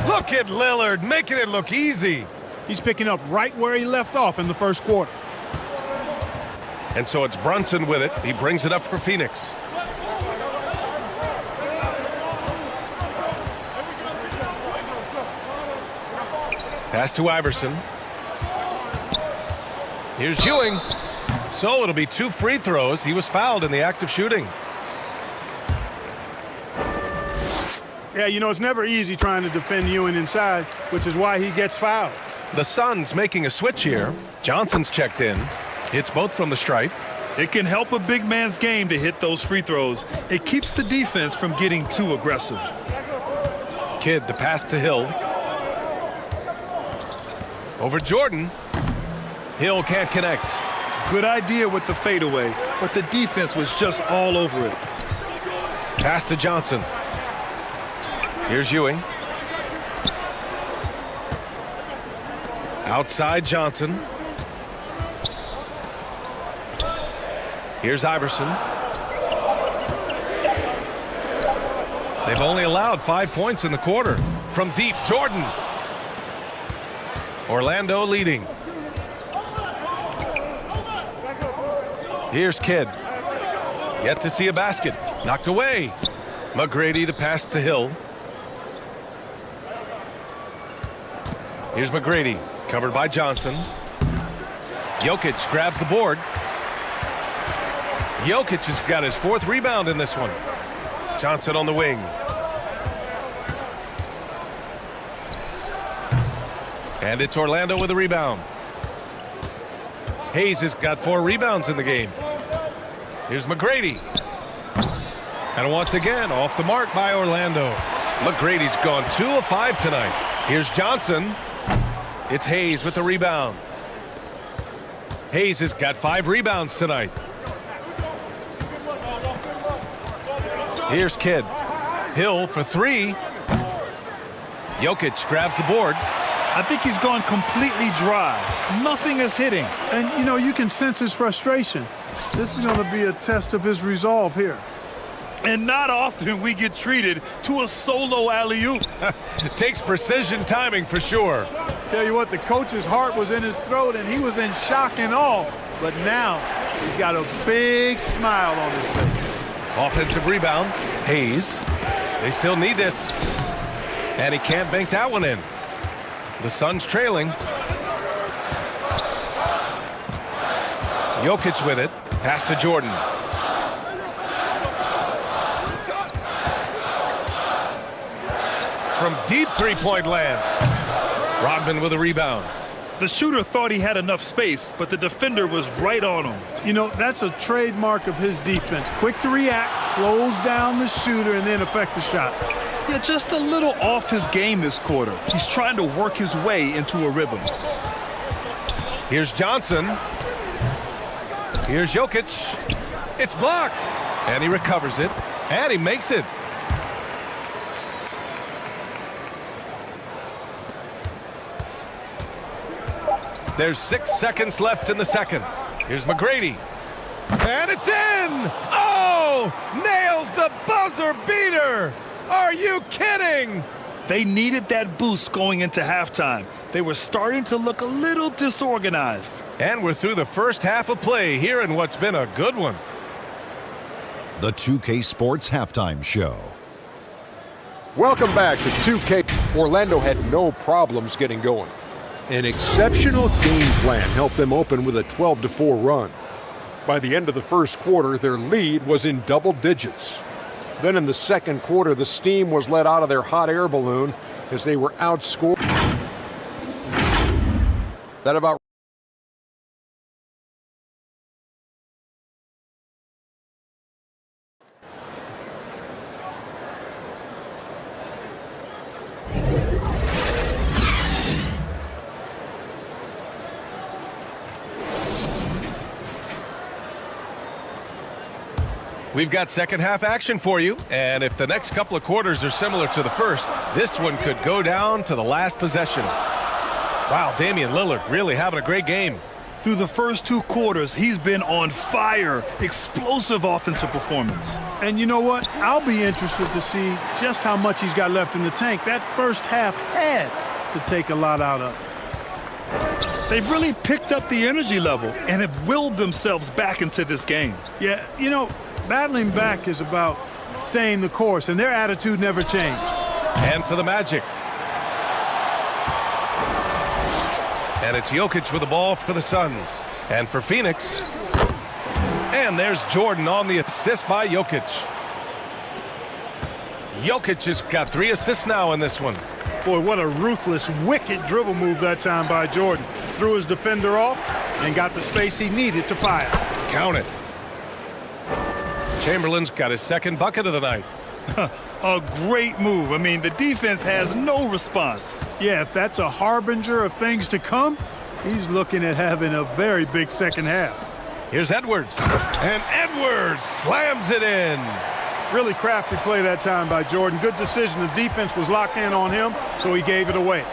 Look at Lillard, making it look easy. He's picking up right where he left off in the first quarter. And so it's Brunson with it. He brings it up for Phoenix. Pass to Iverson. Here's Ewing. So it'll be 2 free throws. He was fouled in the act of shooting. Yeah, you know, it's never easy trying to defend Ewing inside, which is why he gets fouled. The Suns making a switch here. Johnson's checked in. Hits both from the stripe. It can help a big man's game to hit those free throws. It keeps the defense from getting too aggressive. Kidd, the pass to Hill. Over Jordan. Hill can't connect. Good idea with the fadeaway, but the defense was just all over it. Pass to Johnson. Here's Ewing. Outside Johnson. Here's Iverson. They've only allowed 5 points in the quarter. From deep, Jordan. Orlando leading. Here's Kidd. Yet to see a basket. Knocked away. McGrady, the pass to Hill. Here's McGrady, covered by Johnson. Jokic grabs the board. Jokic has got his 4th rebound in this one. Johnson on the wing. And it's Orlando with a rebound. Hayes has got 4 rebounds in the game. Here's McGrady. And once again, off the mark by Orlando. McGrady's gone 2 of 5 tonight. Here's Johnson. It's Hayes with the rebound. Hayes has got 5 rebounds tonight. Here's Kidd. Hill for 3. Jokic grabs the board. I think he's gone completely dry. Nothing is hitting. And, you know, you can sense his frustration. This is going to be a test of his resolve here. And not often we get treated to a solo alley-oop. Takes precision timing for sure. Tell you what, the coach's heart was in his throat and he was in shock and awe. But now he's got a big smile on his face. Offensive rebound. Hayes. They still need this. And he can't bank that one in. The Suns trailing. Jokic with it. Pass to Jordan. From deep three-point land. Rodman with a rebound. The shooter thought he had enough space, but the defender was right on him. You know, that's a trademark of his defense. Quick to react, close down the shooter, and then affect the shot. Yeah, just a little off his game this quarter. He's trying to work his way into a rhythm. Here's Johnson. Here's Jokic. It's blocked. And he recovers it. And he makes it. There's 6 seconds left in the second. Here's McGrady. And it's in! Oh! Nails the buzzer beater! Are you kidding? They needed that boost going into halftime. They were starting to look a little disorganized. And we're through the first half of play here in what's been a good one. The 2K Sports Halftime Show. Welcome back to 2K. Orlando had no problems getting going. An exceptional game plan helped them open with a 12-4 run. By the end of the first quarter, their lead was in double digits. Then in the second quarter, the steam was let out of their hot air balloon as they were outscored. That about We've got second half action for you, and if the next couple of quarters are similar to the first, this one could go down to the last possession. Wow, Damian Lillard really having a great game. Through the first 2 quarters, he's been on fire. Explosive offensive performance. And you know what? I'll be interested to see just how much he's got left in the tank. That first half had to take a lot out of it. They've really picked up the energy level and have willed themselves back into this game. Yeah, you know, battling back is about staying the course, and their attitude never changed. And for the Magic. And it's Jokic with the ball for the Suns. And for Phoenix. And there's Jordan on the assist by Jokic. Jokic has got 3 assists now in this one. Boy, what a ruthless, wicked dribble move that time by Jordan. Threw his defender off and got the space he needed to fire. Count it. Chamberlain's got his 2nd bucket of the night. A great move. I mean, the defense has no response. Yeah, if that's a harbinger of things to come, he's looking at having a very big second half. Here's Edwards. And Edwards slams it in. Really crafty play that time by Jordan. Good decision. The defense was locked in on him, so he gave it away.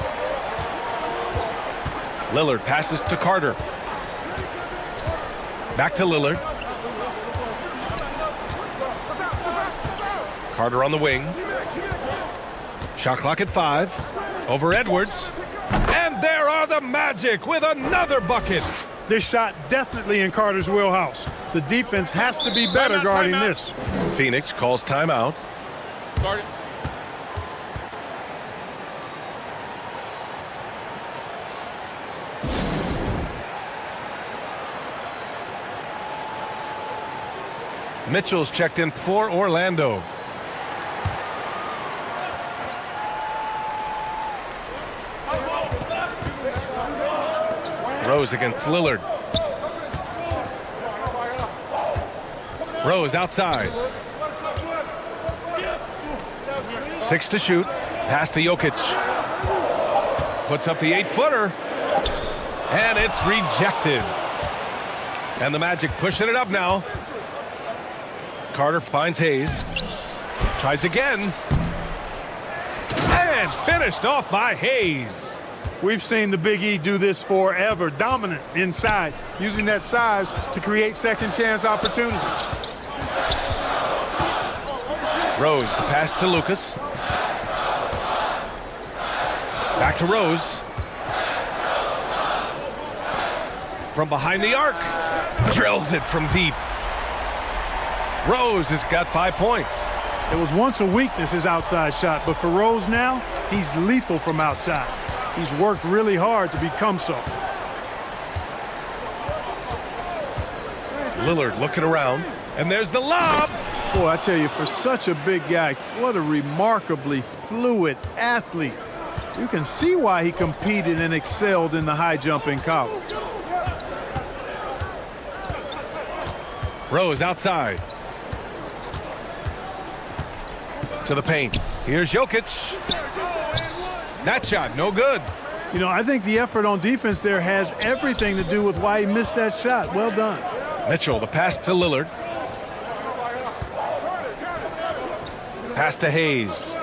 Lillard passes to Carter. Back to Lillard. Carter on the wing. Shot clock at 5. Over Edwards. And there are the Magic with another bucket. This shot definitely in Carter's wheelhouse. The defense has to be better guarding this. Phoenix calls timeout. Guard it. Mitchell's checked in for Orlando. Rose against Lillard. Rose outside. 6 to shoot. Pass to Jokic. Puts up the 8-footer. And it's rejected. And the Magic pushing it up now. Carter finds Hayes. Tries again. And finished off by Hayes. We've seen the Big E do this forever. Dominant inside, using that size to create second chance opportunities. Rose, the pass to Lucas. Back to Rose. From behind the arc. Drills it from deep. Rose has got 5 points. It was once a weakness, his outside shot, but for Rose now, he's lethal from outside. He's worked really hard to become so. Lillard looking around, and there's the lob. Boy, I tell you, for such a big guy, what a remarkably fluid athlete. You can see why he competed and excelled in the high jump in college. Rose outside. To the paint. Here's Jokic. That shot, no good. You know, I think the effort on defense there has everything to do with why he missed that shot. Well done. Mitchell, the pass to Lillard. Pass to Hayes.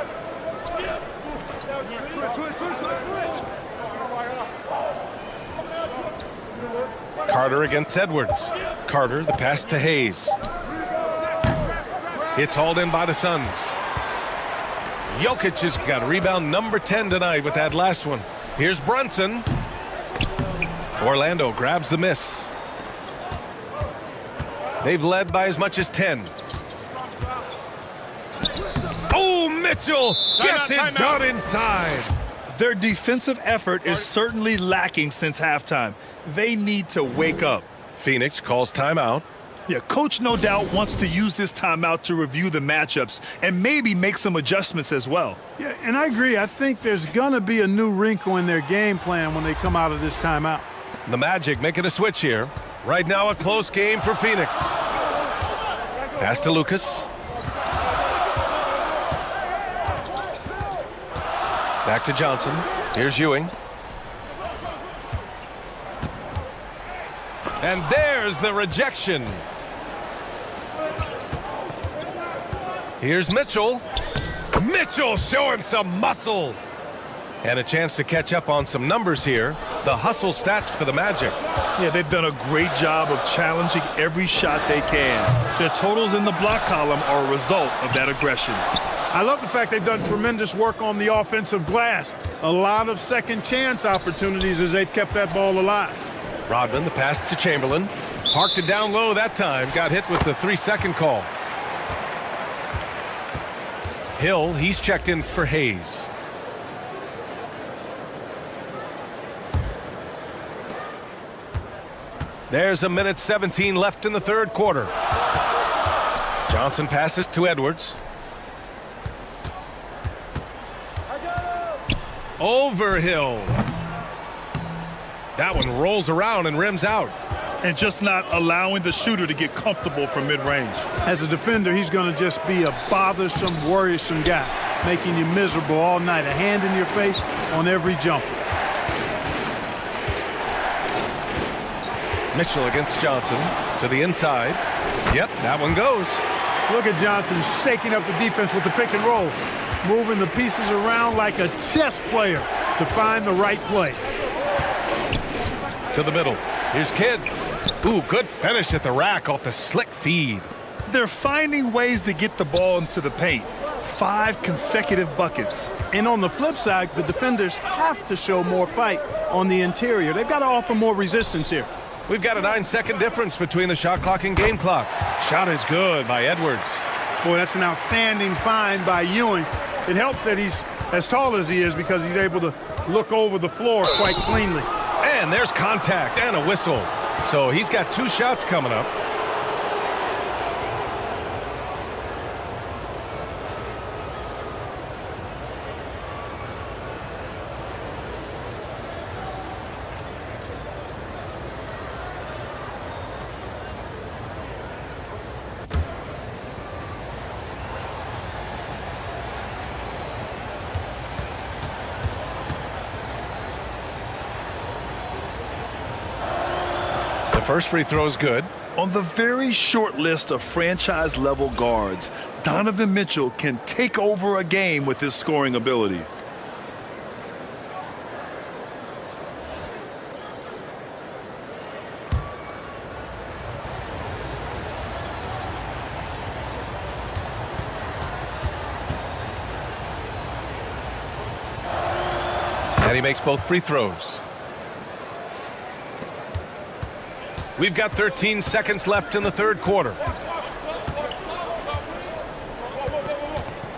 Carter against Edwards. Carter, the pass to Hayes. It's hauled in by the Suns. Jokic has got rebound number 10 tonight with that last one. Here's Brunson. Orlando grabs the miss. They've led by as much as 10. Oh, Mitchell gets it done inside. Their defensive effort is certainly lacking since halftime. They need to wake up. Phoenix calls timeout. Yeah, coach no doubt wants to use this timeout to review the matchups and maybe make some adjustments as well. Yeah, and I agree. I think there's going to be a new wrinkle in their game plan when they come out of this timeout. The Magic making a switch here. Right now a close game for Phoenix. Pass to Lucas. Back to Johnson. Here's Ewing. And there's the rejection. Here's Mitchell. Mitchell showing some muscle. And a chance to catch up on some numbers here. The hustle stats for the Magic. Yeah, they've done a great job of challenging every shot they can. Their totals in the block column are a result of that aggression. I love the fact they've done tremendous work on the offensive glass. A lot of second chance opportunities as they've kept that ball alive. Rodman, the pass to Chamberlain. Parked it down low that time. Got hit with the 3-second call. Hill, he's checked in for Hayes. There's 1:17 left in the third quarter. Johnson passes to Edwards. Over Hill. That one rolls around and rims out. And just not allowing the shooter to get comfortable from mid-range. As a defender, he's going to just be a bothersome, worrisome guy, making you miserable all night. A hand in your face on every jumper. Mitchell against Johnson to the inside. Yep, that one goes. Look at Johnson shaking up the defense with the pick and roll, moving the pieces around like a chess player to find the right play. To the middle. Here's Kidd. Ooh, good finish at the rack off the slick feed. They're finding ways to get the ball into the paint. 5 consecutive buckets. And on the flip side, the defenders have to show more fight on the interior. They've got to offer more resistance here. We've got a 9-second difference between the shot clock and game clock. Shot is good by Edwards. Boy, that's an outstanding find by Ewing. It helps that he's as tall as he is because he's able to look over the floor quite cleanly. And there's contact and a whistle. So he's got 2 shots coming up. First free throw is good. On the very short list of franchise-level guards, Donovan Mitchell can take over a game with his scoring ability. And he makes both free throws. We've got 13 seconds left in the third quarter.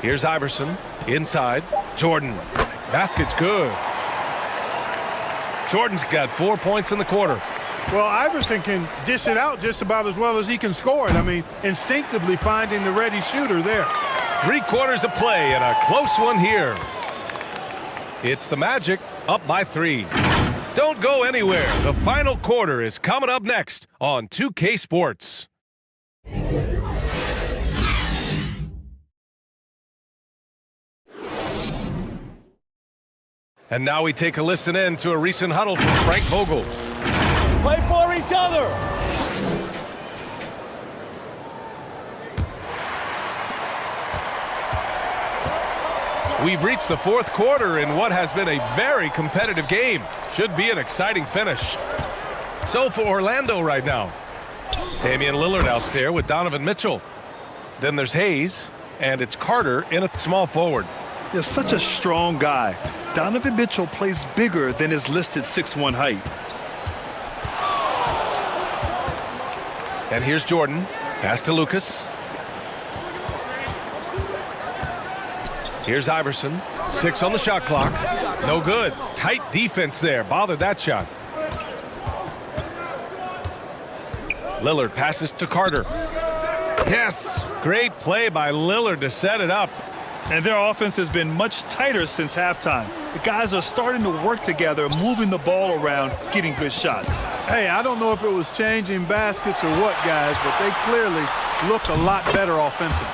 Here's Iverson. Inside. Jordan. Basket's good. Jordan's got 4 points in the quarter. Well, Iverson can dish it out just about as well as he can score it. I mean, instinctively finding the ready shooter there. 3 quarters of play and a close one here. It's the Magic up by 3. Don't go anywhere. The final quarter is coming up next on 2K Sports. And now we take a listen in to a recent huddle from Frank Vogel. Play for each other. We've reached the fourth quarter in what has been a very competitive game. Should be an exciting finish. So for Orlando right now, Damian Lillard out there with Donovan Mitchell. Then there's Hayes, and it's Carter in a small forward. You're such a strong guy. Donovan Mitchell plays bigger than his listed 6'1" height. And here's Jordan. Pass to Lucas. Here's Iverson. 6 on the shot clock. No good. Tight defense there. Bothered that shot. Lillard passes to Carter. Yes! Great play by Lillard to set it up. And their offense has been much tighter since halftime. The guys are starting to work together, moving the ball around, getting good shots. Hey, I don't know if it was changing baskets or what, guys, but they clearly look a lot better offensively.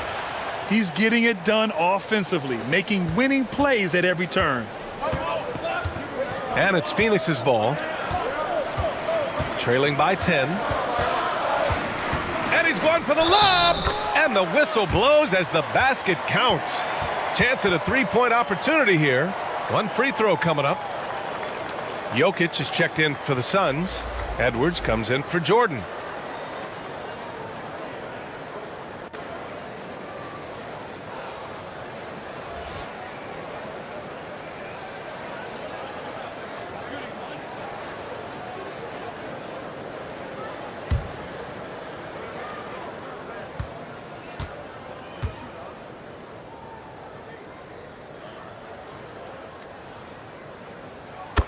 He's getting it done offensively, making winning plays at every turn. And it's Phoenix's ball. Trailing by 10. And he's going for the lob! And the whistle blows as the basket counts. Chance at a 3-point opportunity here. 1 free throw coming up. Jokic is checked in for the Suns. Edwards comes in for Jordan.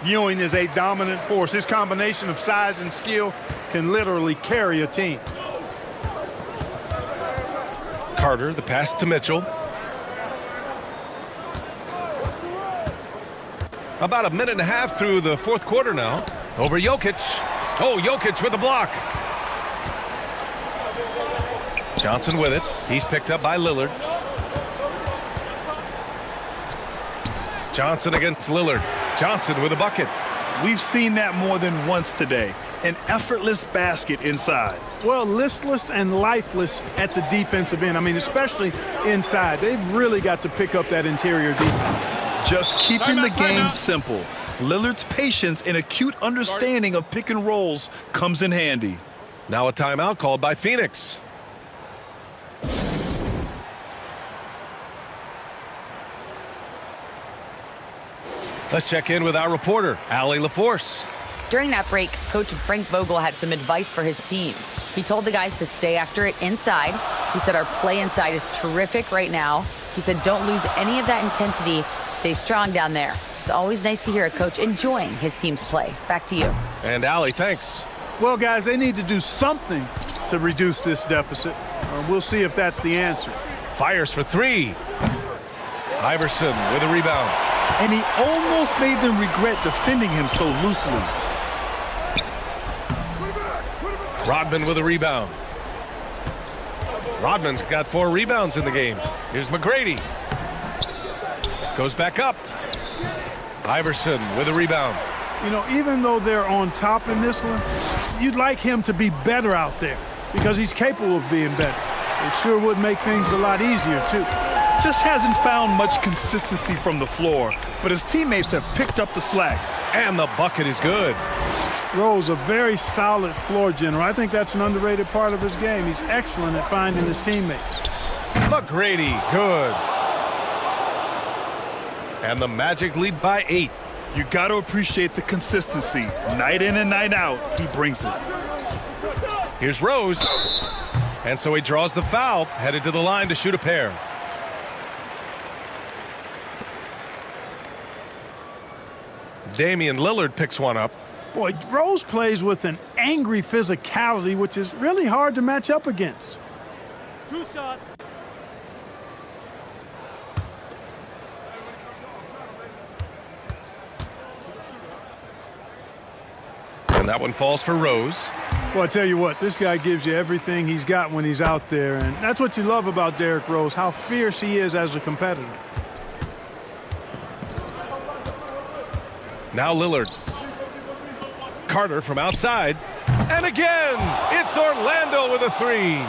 Ewing is a dominant force. His combination of size and skill can literally carry a team. Carter, the pass to Mitchell. About a minute and a half through the fourth quarter now. Over Jokic. Oh, Jokic with the block. Johnson with it. He's picked up by Lillard. Johnson against Lillard. Johnson with a bucket. We've seen that more than once today. An effortless basket inside. Well, listless and lifeless at the defensive end. I mean, especially inside. They've really got to pick up that interior defense. Just keeping the game simple. Lillard's patience and acute understanding of pick and rolls comes in handy. Now a timeout called by Phoenix. Let's check in with our reporter, Allie LaForce. During that break, Coach Frank Vogel had some advice for his team. He told the guys to stay after it inside. He said our play inside is terrific right now. He said don't lose any of that intensity. Stay strong down there. It's always nice to hear a coach enjoying his team's play. Back to you. And Allie, thanks. Well, guys, they need to do something to reduce this deficit. We'll see if that's the answer. Fires for three. Iverson with a rebound. And he almost made them regret defending him so loosely. Rodman with a rebound. Rodman's got 4 rebounds in the game. Here's McGrady. Goes back up. Iverson with a rebound. You know, even though they're on top in this one, you'd like him to be better out there because he's capable of being better. It sure would make things a lot easier, too. Just hasn't found much consistency from the floor, but his teammates have picked up the slack. And the bucket is good. Rose, a very solid floor general. I think that's an underrated part of his game. He's excellent at finding his teammates. McGrady, good. And the Magic lead by 8. You got to appreciate the consistency. Night in and night out, he brings it. Here's Rose. And so he draws the foul, headed to the line to shoot a pair. Damian Lillard picks one up. Boy, Rose plays with an angry physicality, which is really hard to match up against. 2 shots. And that one falls for Rose. Well, I tell you what, this guy gives you everything he's got when he's out there, and that's what you love about Derrick Rose, how fierce he is as a competitor. Now Lillard. Carter from outside. And again, it's Orlando with a 3.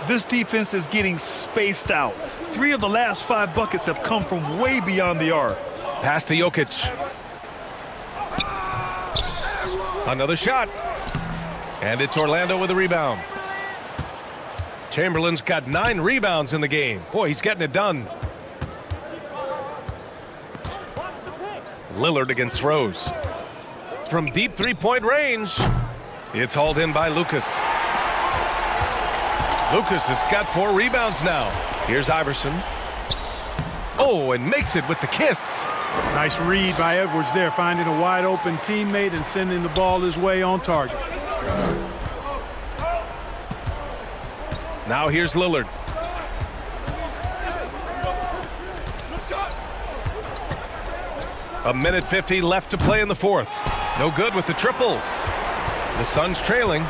This defense is getting spaced out. 3 of the last 5 buckets have come from way beyond the arc. Pass to Jokic. Another shot. And it's Orlando with a rebound. Chamberlain's got 9 rebounds in the game. Boy, he's getting it done. Lillard against Rose. From deep 3-point range, it's hauled in by Lucas. Lucas has got 4 rebounds now. Here's Iverson. Oh, and makes it with the kiss. Nice read by Edwards there, finding a wide open teammate and sending the ball his way on target. Now here's Lillard. A minute 50 left to play in the fourth. No good with the triple. The Suns trailing.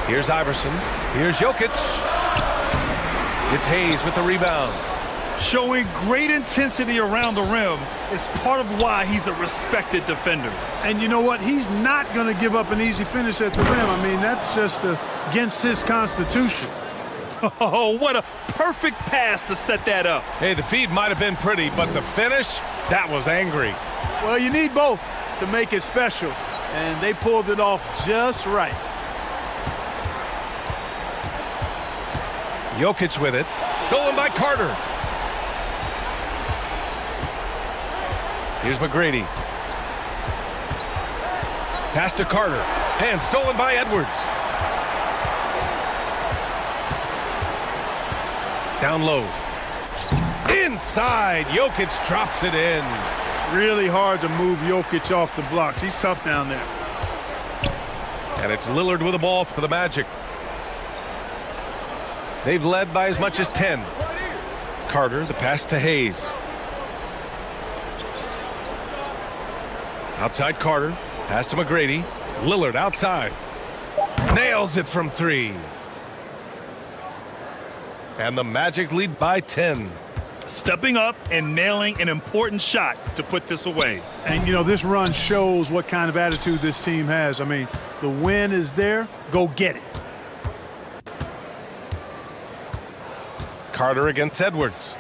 Here's Iverson. Here's Jokic. It's Hayes with the rebound. Showing great intensity around the rim is part of why he's a respected defender. And you know what? He's not going to give up an easy finish at the rim. I mean, that's just against his constitution. Oh, what a perfect pass to set that up. Hey, the feed might have been pretty, but the finish, that was angry. Well, you need both to make it special, and they pulled it off just right. Jokic with it. Stolen by Carter. Here's McGrady. Pass to Carter. And stolen by Edwards. Down low. inside. Jokic drops it in. Really hard to move Jokic off the blocks. He's tough down there. And it's Lillard with the ball for the Magic. They've led by as much as 10. Carter, the pass to Hayes. Outside Carter. Pass to McGrady. Lillard outside. Nails it from 3. And the Magic lead by 10. Stepping up and nailing an important shot to put this away. And, you know, this run shows what kind of attitude this team has. I mean, the win is there. Go get it. Carter against Edwards.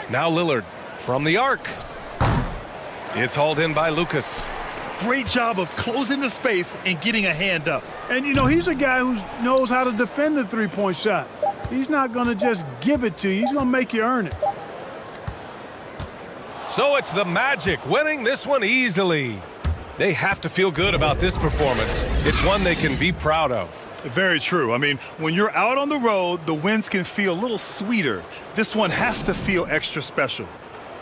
Now Lillard from the arc. It's hauled in by Lucas. Great job of closing the space and getting a hand up. And, you know, he's a guy who knows how to defend the three-point shot. He's not going to just give it to you. He's going to make you earn it. So it's the Magic winning this one easily. They have to feel good about this performance. It's one they can be proud of. Very true. I mean, when you're out on the road, the wins can feel a little sweeter. This one has to feel extra special.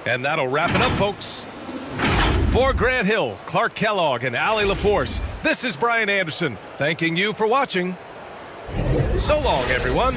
And that'll wrap it up, folks. For Grant Hill, Clark Kellogg, and Allie LaForce, this is Brian Anderson, thanking you for watching. So long, everyone.